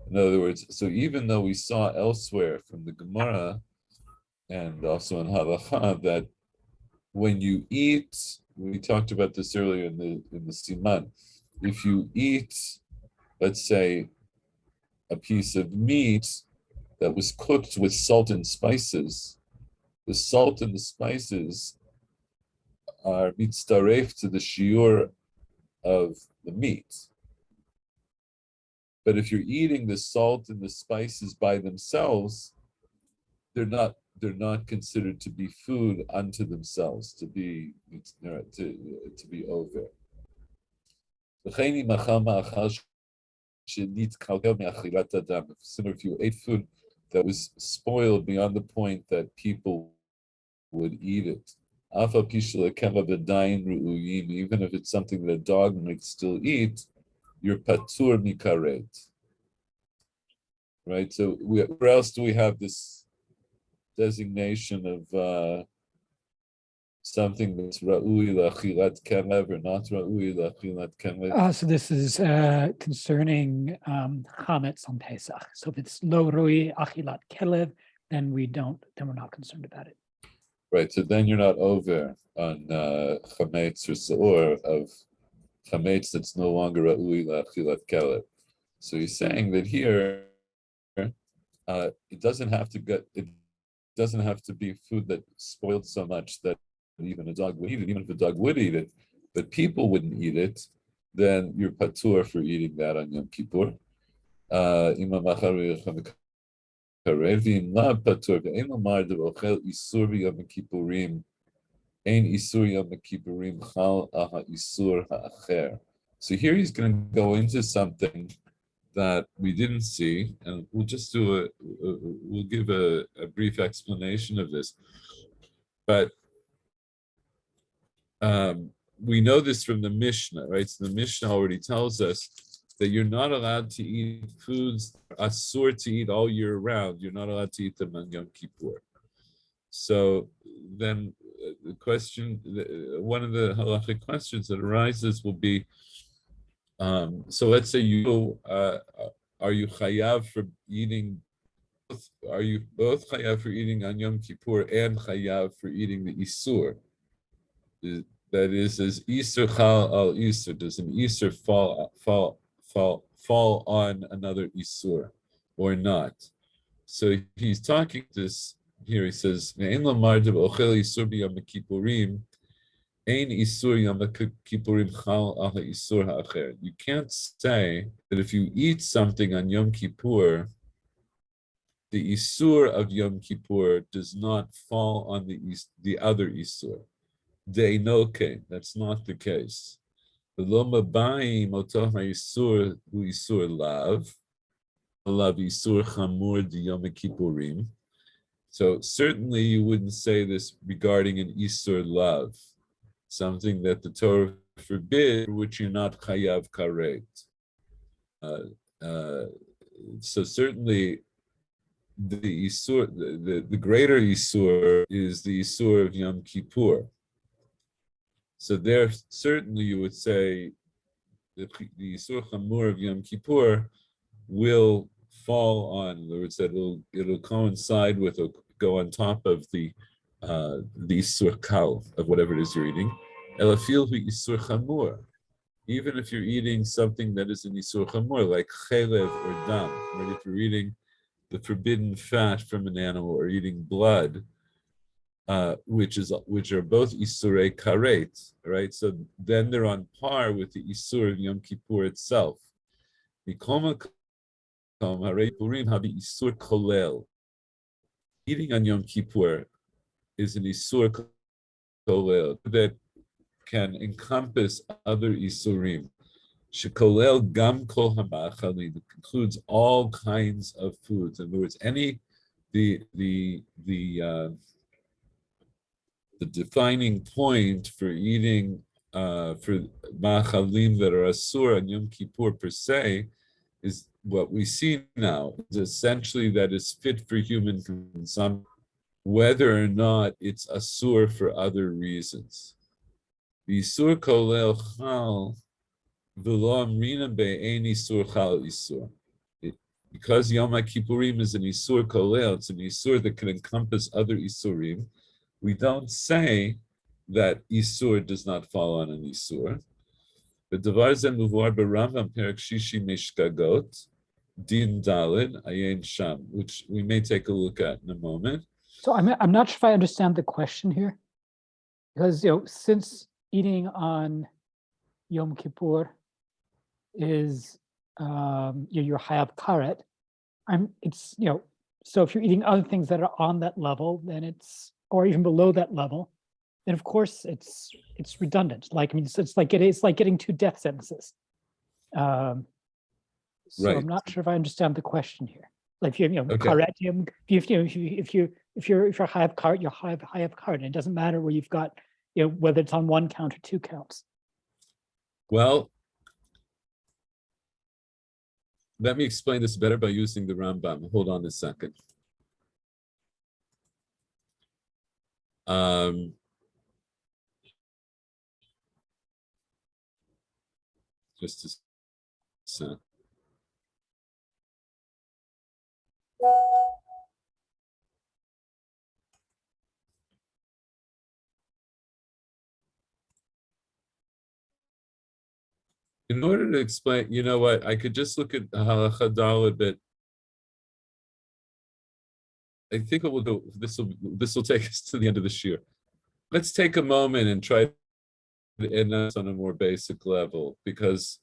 In other words, so even though we saw elsewhere from the Gemara and also in Halacha that when you eat, we talked about this earlier in the Siman, if you eat, let's say, a piece of meat that was cooked with salt and spices, the salt and the spices are mitzaref to the shiur of the meat. But if you're eating the salt and the spices by themselves, they're not considered to be food unto themselves, to be over. Similar, if you ate food that was spoiled beyond the point that people would eat it, even if it's something that a dog might still eat, you're patur mikaret. right? So where else do we have this designation of something that's ra'ui l'achilat kelev or not ra'ui l'achilat kelev? So this is concerning chametz on Pesach. So if it's lo roi achilat kelev, then we're not concerned about it. Right, so then you're not over on chametz or seor of chametz that's no longer ra'ui l'achilat kelev. So he's saying that here, it doesn't have to be food that spoiled so much that even a dog would eat it. Even if a dog would eat it, but people wouldn't eat it, then you're patur for eating that on Yom Kippur. So here he's going to go into something that we didn't see, and we'll just we'll give a brief explanation of this. But we know this from the Mishnah, right? So the Mishnah already tells us that you're not allowed to eat foods asur to eat all year round. You're not allowed to eat them on Yom Kippur. So then the question, one of the halachic questions that arises will be, so let's say are you chayav for eating? Are you both chayav for eating on Yom Kippur and chayav for eating the isur? That is isur chal al isur. Does an isur fall on another isur or not? So he's talking this here. He says, "Ve'en lamar de ochel isur b'yom kippurim, ein isur yom kippurim chal al isur ha'acher." You can't say that if you eat something on Yom Kippur, the isur of Yom Kippur does not fall on the other isur. De'enoke, that's not the case. The loma ba'im otoh ha'isur hu isur lav isur chamur di Yom Kippurim. So certainly you wouldn't say this regarding an isur lav, something that the Torah forbids, which you're not chayav karet. So certainly the isur, the greater isur is the isur of Yom Kippur. So there, certainly you would say the isur chamur of Yom Kippur will fall on. In other words, that it'll coincide with or go on top of the isur kal of whatever it is you're eating. Elafil hu isur chamur. Even if you're eating something that is an isur chamur, like chelev or dam, right? If you're eating the forbidden fat from an animal or eating blood, which are both isurei karet, right? So then they're on par with the isur of Yom Kippur itself. Eating on Yom Kippur is an isur kolel that can encompass other isurim. Shekolel gam kol hama'achalin, includes all kinds of foods. In other words, the defining point for eating for ma'achalim that are asur on Yom Kippur per se is what we see now. It's essentially that is fit for human consumption, whether or not it's asur for other reasons. Isur kolel chal v'lo amrina be'ein isur chal isur. Because Yom Kippurim is an isur kolel, it's an isur that can encompass other isurim. We don't say that isur does not fall on an isur. But devar ze muvor b'Rambam perek shishi mishkagot din dalid ayin sham, which we may take a look at in a moment. So I'm not sure if I understand the question here, because since eating on Yom Kippur is your hayav karet, so if you're eating other things that are on that level, then or even below that level, then of course it's redundant. It's like getting two death sentences. So Right. I'm not sure if I understand the question here. Like if Okay. karet, if you're hayav karet, you're hayav karet. It doesn't matter where you've got whether it's on one count or two counts. Well, let me explain this better by using the Rambam. Hold on a second. Just a sec. In order to explain, you know what, I could just look at Halacha Dal a bit. I think what we'll do, this will take us to the end of this year. Let's take a moment and try to end this on a more basic level, because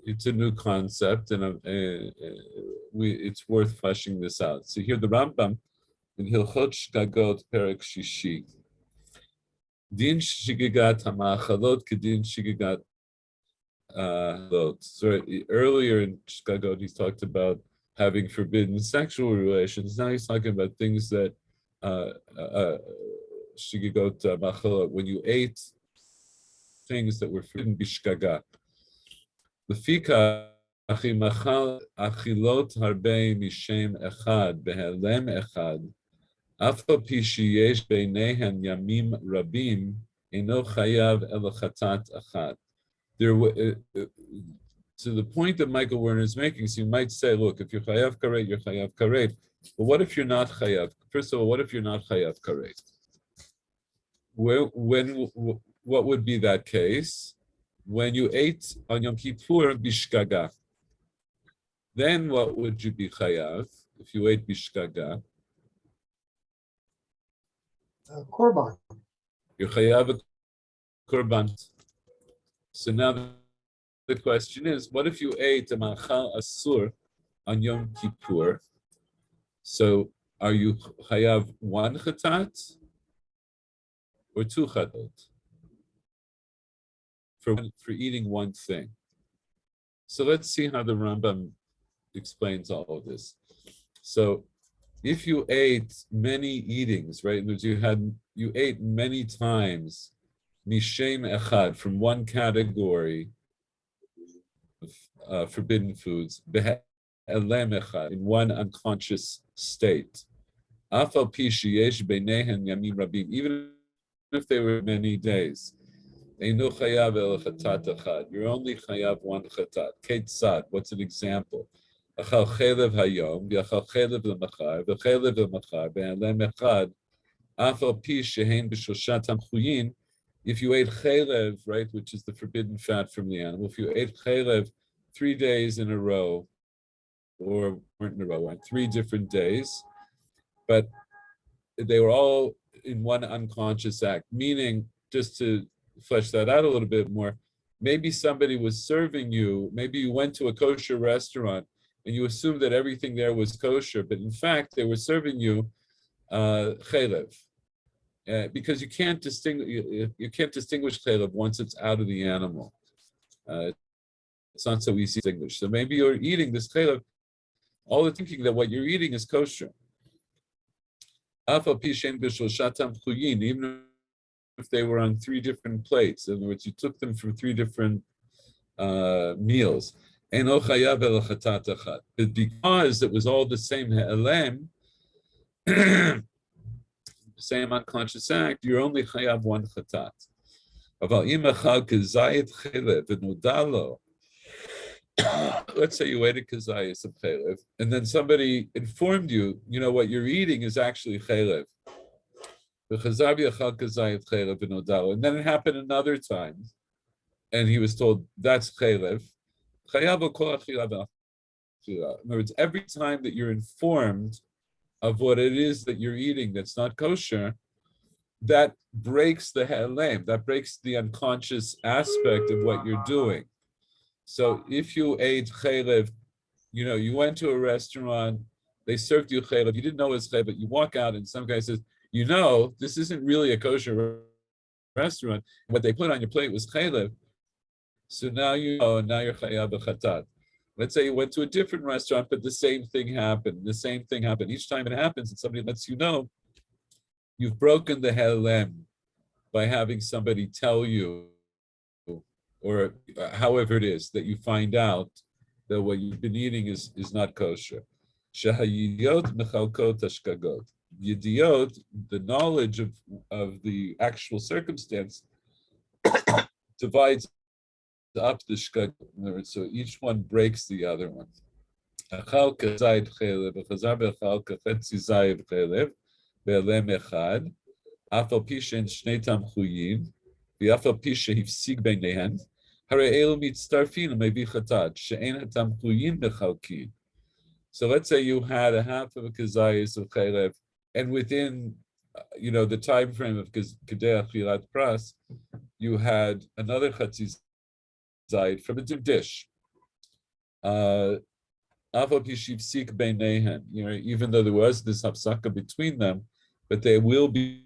it's a new concept and it's worth fleshing this out. So here the Rambam in Hilchot Shgagot Perek Shishi. Din shigigat hamachalot kedin shigigat lot. So earlier in Shgagot, he's talked about having forbidden sexual relations. Now he's talking about things that shigigot machalot, when you ate things that were forbidden bishgaga. Lefika achimachal achilot harbe mishem echad behelem echad. Afal pi sheyesh beinehen yamim rabim eno chayav el chatat achad. There, to the point that Michael Werner is making, so you might say, look, if you're chayav karet, you're chayav karet. But what if you're not chayav? First of all, what if you're not chayav karet? What would be that case? When you ate on Yom Kippur bishkaga, then what would you be chayav if you ate bishkaga? Korban. You're chayav a korban. So now the question is, what if you ate a machal asur on Yom Kippur? So are you chayav one chatat or two chatat for eating one thing? So let's see how the Rambam explains all of this. So if you ate many eatings, right? You ate many times mishem echad, from one category of forbidden foods, behelem echad, in one unconscious state. Afal pi sheyesh beinehen yamim rabim, even if they were many days. Eino chayav el chatat echad. You're only chayav one chatat. Ketzad, what's an example? Achal chelev hayom, v'achal chelev lemachar, v'chelev lemachar, behelem echad. Afal pi shehein b'shoshat hamchuyin. If you ate chelev, right, which is the forbidden fat from the animal, if you ate chelev 3 days in a row, or weren't in a row, on 3 different days, but they were all in one unconscious act, meaning, just to flesh that out a little bit more, maybe somebody was serving you, maybe you went to a kosher restaurant and you assumed that everything there was kosher, but in fact, they were serving you chelev. Because you can't distinguish chelev once it's out of the animal. It's not so easy to distinguish. So maybe you're eating this chelev, all the thinking that what you're eating is kosher. Even if they were on 3 different plates, in other words, you took them from 3 different meals. But because it was all the same he'elem, same unconscious act, you're only chayav one chatat. Let's say you ate a kazayas of chelev, and then somebody informed you, you know, what you're eating is actually chelev. And then it happened another time, and he was told that's chelev. In other words, every time that you're informed of what it is that you're eating that's not kosher, that breaks the he'elem, that breaks the unconscious aspect of what you're doing. So if you ate chelev, you know, you went to a restaurant, they served you chelev, you didn't know it was chelev, but you walk out and some guy says, you know, this isn't really a kosher restaurant. What they put on your plate was chelev. So now you know, and now you're chayav b'chatat. Let's say you went to a different restaurant, but the same thing happened. Each time it happens and somebody lets you know, you've broken the he'elem by having somebody tell you, or however it is that you find out that what you've been eating is not kosher. Shehayidiyot mechalkot hashkagot. Yidiyot, the knowledge of the actual circumstance, divides up the shkagot. In other words, so each one breaks the other one. Achal kazayid chelev, v'chazar b'achal kachetzi zayid chelev, be'elem echad, afal pi she'en shnei tamchuyin, v'afal pi she'hifsig beinehem, harei elu mitztarfin u'mevi chatat, she'en hatamchuyin mechalkin. So let's say you had a half of a kazayis of chelev, and within, the time frame of kedei achilat pras, you had another chatzi zayid from a different dish. Even though there was this hafsaka between them, but they will be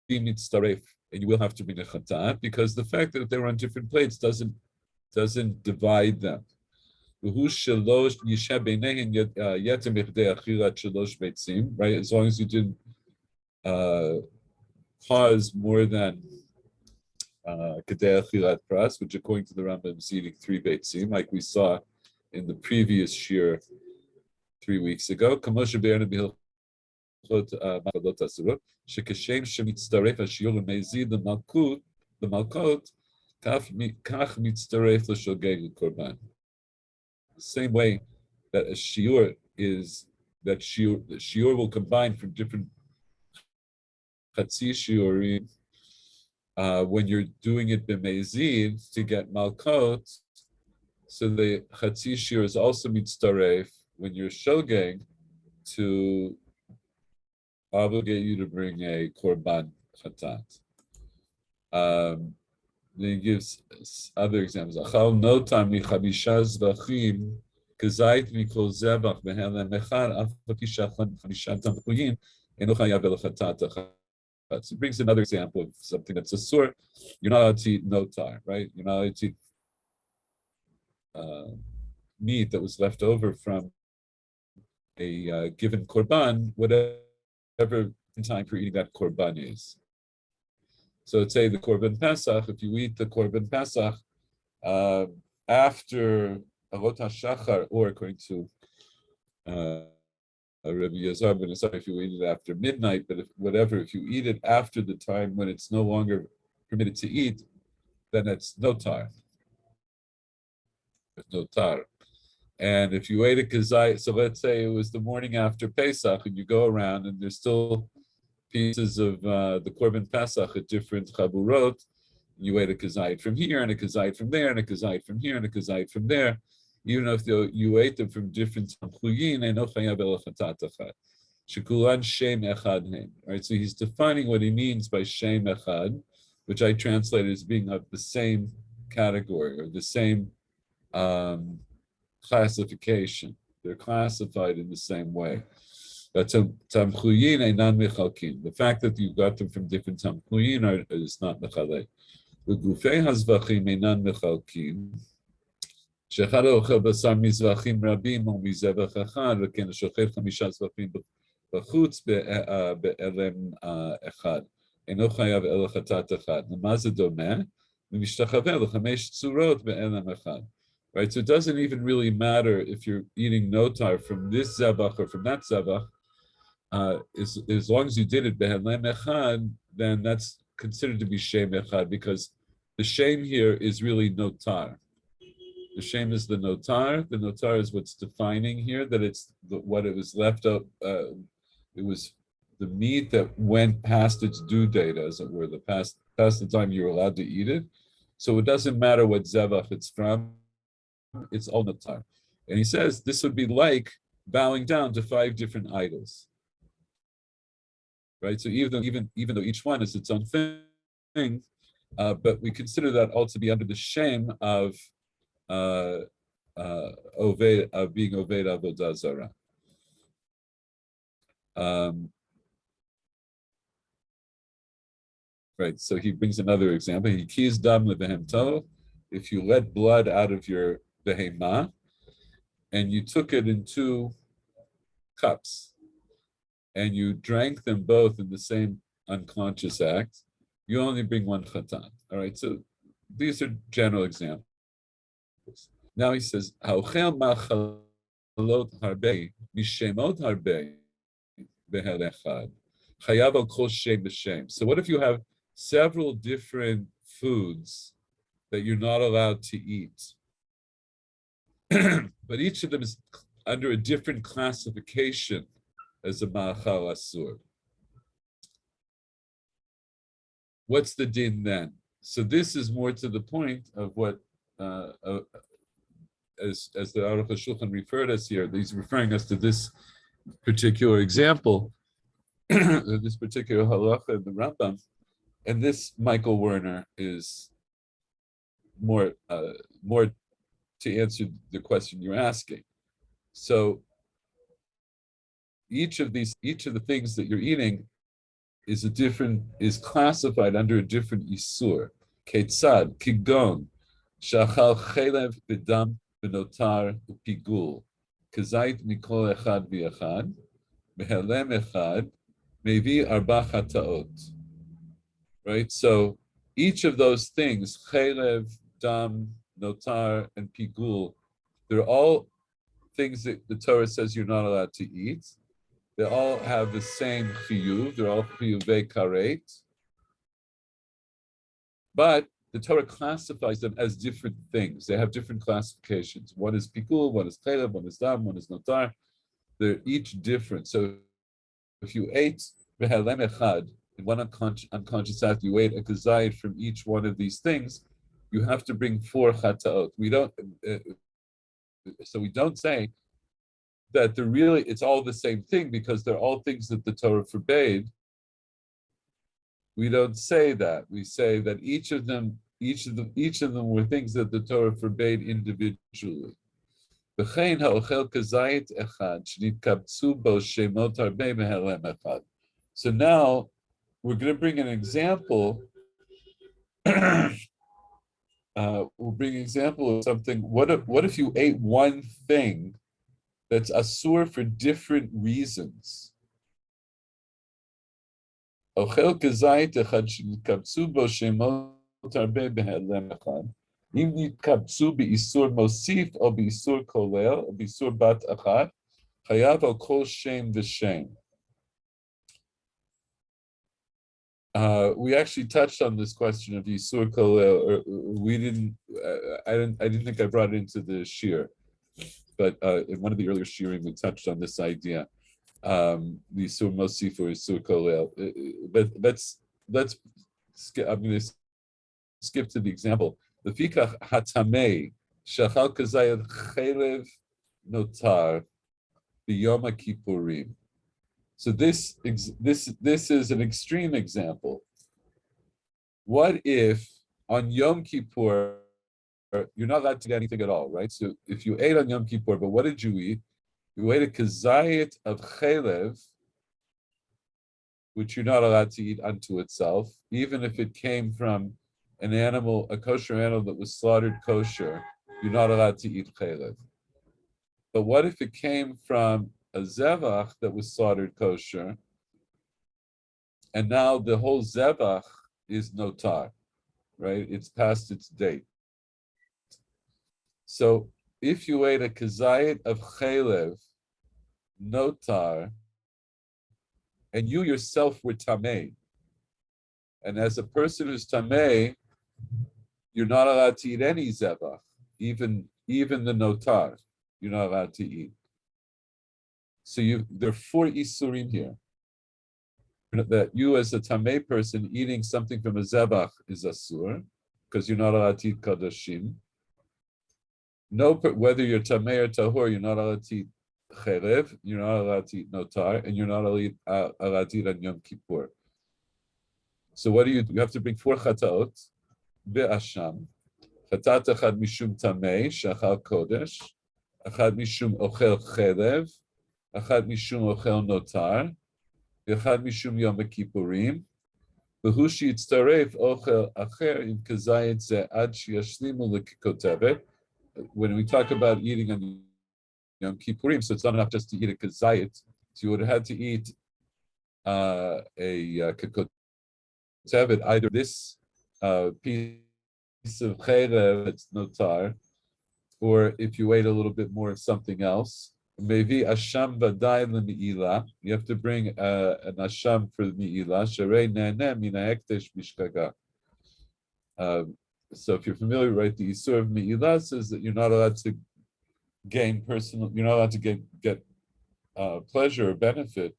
mitzaref, and you will have to be nechatat, because the fact that they were on different plates doesn't divide them. Right? As long as you didn't cause more than kedei achilat pras, which according to the Rambam is eating 3 beitzim, like we saw in the previous shir 3 weeks ago. The same way that a shiur is that shiur, the shiur will combine from different chatzi shiurim. When you're doing it b'mezid to get malkot, so the chatzi shiur is also mitzaref when you're shogeg to obligate you to bring a korban chatat. Then he gives other examples. Achal notam michamisha zvachim kazait mikol zebach behelem echad af pakishachan chamisha tamchuyin eno chayav elchatat achat. So he brings another example of something that's a sur. You're not allowed to eat notar, right? You're not allowed to eat meat that was left over from a given korban, whatever time for eating that korban is. So let's say the korban Pesach, if you eat the korban Pesach after Avot HaShachar, or according to Rabbi Yazar ben Asar, if you eat it after midnight, but if you eat it after the time when it's no longer permitted to eat, then it's notar. Notar. And if you ate a kazai, so let's say it was the morning after Pesach, and you go around and there's still pieces of the korban Pesach at different chaburot. You ate a kazait from here, and a kazait from there, and a kazait from here, and a kazait from there. Even if you ate them from different tamchuyin, eno chayav elchatat achat. Shekulan shem echad hem. Right, so he's defining what he means by shem echad, which I translated as being of the same category or the same classification. They're classified in the same way. The fact that you got them from different tamchuyin is not mechalek. The gufei hazvachim einan mechalkin. Shechad ochel basar mizvachim rabim or mizevach echad, v'ken shochel chamisha zvachim b'chutz be'elem echad. Eno chayav el chatat echad. Lema ze domeh? V'mishtachaveh l'chamesh tzurot be'elem echad. Right, so it doesn't even really matter if you're eating notar from this zebach or from that zebach. As long as you did it behelem echad, then that's considered to be shem echad, because the shem here is really notar. The shem is the notar. The notar is what's defining here, that it's what it was left up. It was the meat that went past its due date, as it were, past the time you were allowed to eat it. So it doesn't matter what zevach it's from. It's all notar. And he says this would be like bowing down to 5 different idols. Right? So even though each one is its own thing, but we consider that all to be under the shame of being Oved Avodah Zarah. Right, so he brings another example. He keys dam lebehemto. If you let blood out of your behemah, and you took it in 2 cups, and you drank them both in the same unconscious act, you only bring 1 chatan. All right, so these are general examples. Now he says, "Haochel machalot harbe mishemot harbe behel echad chayav al kol shem b'shem." So what if you have several different foods that you're not allowed to eat, but each of them is under a different classification as a ma'achal asur? What's the din then? So this is more to the point of what, as the Aruch HaShulchan referred us here, he's referring us to this particular example, this particular halacha in the Rambam, and this Michael Werner is more to answer the question you're asking. So each of the things that you're eating is classified under a different isur. Ketzad, kigon, shachal chelev b'dam b'notar upigul, kazait mikol echad v'echad, behelem echad, mevi arba chataot. Right? So each of those things, chelev, dam, notar, and pigul, they're all things that the Torah says you're not allowed to eat. They all have the same chiyuv. They're all chiyuvei karet. But the Torah classifies them as different things. They have different classifications. One is pikul, one is chelev, one is dam, one is notar. They're each different. So if you ate behelem echad, in one unconscious act, you ate a kazayit from each one of these things, you have to bring 4 chataot. So we don't say that it's all the same thing because they're all things that the Torah forbade. We don't say that. We say that each of them were things that the Torah forbade individually. So now we're going to bring an example. We'll bring an example of something. What if you ate one thing that's asur for different reasons? Ochel kazayit echad shenitkabbtzu bo shemot harbe behelem echad. Im nitkabtzu beisur mosif o beisur kolel o beisur bat achad, chayav al kol shem v'shem. We actually touched on this question of Yisur Kolel, or we didn't. I didn't think I brought it into the shir, but in one of the earlier shirim we touched on this idea. Yisur Mosif or Yisur Kolel. But let's. I'm going to skip to the example. The fikach hatamei shachal kazayad chelev notar b'yoma kippurim. So this is an extreme example. What if on Yom Kippur you're not allowed to get anything at all, right? So if you ate on Yom Kippur, but what did you eat? You ate a kazayit of chelev, which you're not allowed to eat unto itself, even if it came from an animal, a kosher animal that was slaughtered kosher. You're not allowed to eat chelev. But what if it came from a zevach that was slaughtered kosher, and now the whole zevach is notar, right? It's past its date. So if you ate a kazayit of chelev, notar, and you yourself were tamei, and as a person who's tamei, you're not allowed to eat any zevach, even the notar, you're not allowed to eat. So there are 4 isurim here. That you as a tamei person eating something from a zebach is asur, because you're not allowed to eat kadashim. No, whether you're tamei or tahor, you're not allowed to eat chelev, you're not allowed to eat notar, and you're not allowed to eat on Yom Kippur. So what do? You have to bring 4 chataot, be'asham. Chatat echad mishum tamei, shachal kodesh, echad mishum ochel chelev, echad mishum ochel notar, echad mishum Yom Kippurim, v'hu sheyitztaref ochel acher im kazayit ze ad sheyashlimu lekikotevet. When we talk about eating on Yom Kippurim, so it's not enough just to eat a kazayit. So you would have had to eat a kikotevet, either this piece of chelev that's notar, or if you ate a little bit more of something else. Maybe asham vadai l'mi'ila. You have to bring an asham for the mi'ila. Sharei ne'neh mina hekdesh bishkaga. So if you're familiar, right, the Isur of mi'ila says that you're not allowed to gain personal, you're not allowed to get pleasure or benefit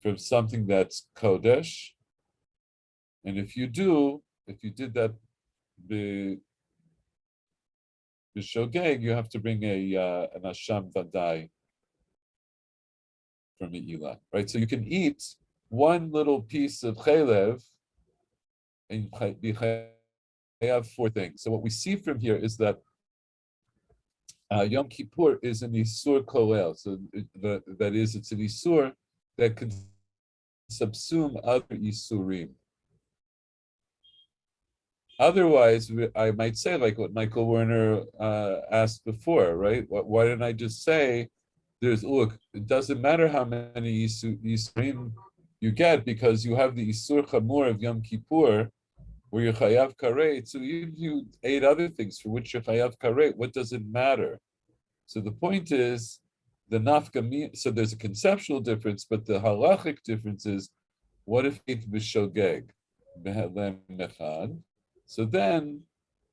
from something that's kodesh. And if you did that b'shogeg, you have to bring an asham vadai from mi'ila, right? So you can eat one little piece of chaylev and be chayav 4 things. So what we see from here is that Yom Kippur is an Isur Kolel. So that is, it's an Isur that can subsume other Isurim. Otherwise, I might say, like what Michael Werner asked before, right? Why didn't I just say, look, it doesn't matter how many Isurim you get, because you have the Isur Chamur of Yom Kippur, where you're Chayav Karet. So if you ate other things for which you're Chayav Karet, what does it matter? So the point is, the nafka, so there's a conceptual difference, but the halachic difference is, what if it b'shogeg, behelem mechad? So then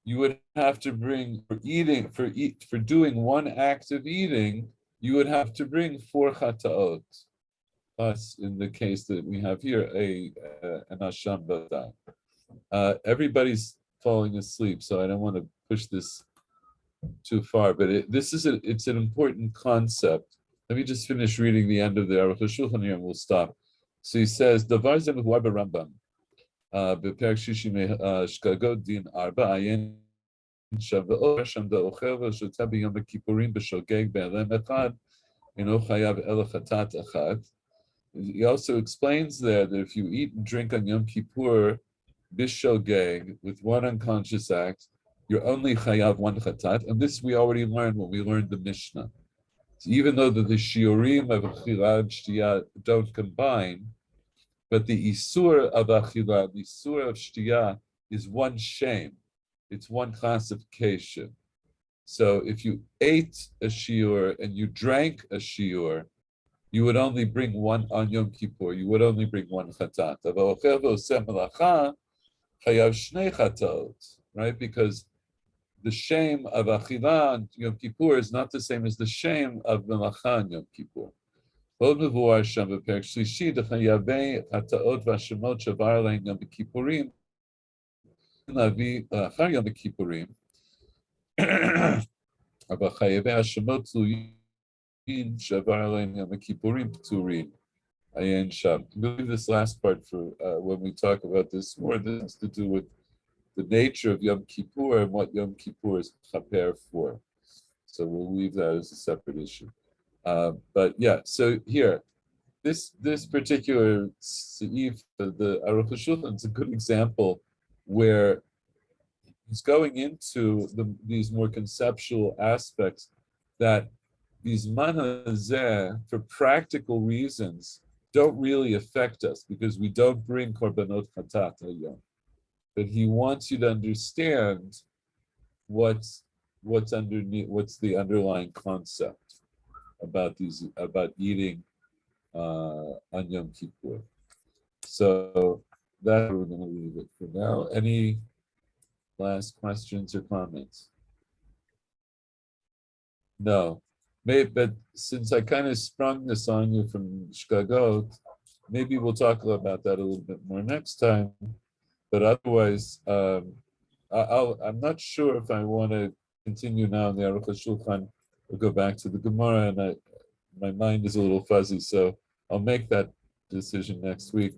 you would have to bring, for doing one act of eating, you would have to bring 4 chataot. Plus, in the case that we have here, an asham badai. Everybody's falling asleep, so I don't want to push this too far, but it's an important concept. Let me just finish reading the end of the Aruch HaShulchan here and we'll stop. So he says, Davar ze mehuar b'Rambam, b'perek shishi shkagot din arba ayin shava'or sham da'ochel v'shoteh b'yom kippurim b'shogeg be'elem echad eno chayav el chatat echad. He also explains there that if you eat and drink on Yom Kippur b'shogeg, with one unconscious act, you're only chayav 1 chatat, and this we already learned when we learned the Mishnah. So even though the shiurim of achila and shtiyah don't combine, but the isur of achila, the isur of shtiyah is one shame. It's one classification. So if you ate a shiur and you drank a shiur, you would only bring one on Yom Kippur. You would only bring 1 chatat. Chayav shnei chatot, right? Because the shame of Achila on Yom Kippur is not the same as the shame of Melacha on Yom Kippur. Bod mevuar sham b'perek shlishi d'chayavei hataot v'hashemot shavar alein Yom Kippurim lavi achar Yom Kippurim aber chayavei hashemot tluyin shavar alein Yom Kippurim pturin ayin sham. We'll leave this last part for when we talk about this more. This has to do with the nature of Yom Kippur and what Yom Kippur is chaper for. So we'll leave that as a separate issue. But yeah, so here, this particular seif, the Aruch HaShulchan, is a good example where he's going into these more conceptual aspects that these manazeh, for practical reasons, don't really affect us because we don't bring korbanot chatat hayom. But he wants you to understand what's underneath, what's the underlying concept about eating on Yom Kippur. So that's where we're going to leave it for now. Any last questions or comments? No. But since I kind of sprung this on you from Shkagot, maybe we'll talk about that a little bit more next time. But otherwise, I'm not sure if I want to continue now in the Aruch HaShulchan or go back to the Gemara, and my mind is a little fuzzy, so I'll make that decision next week.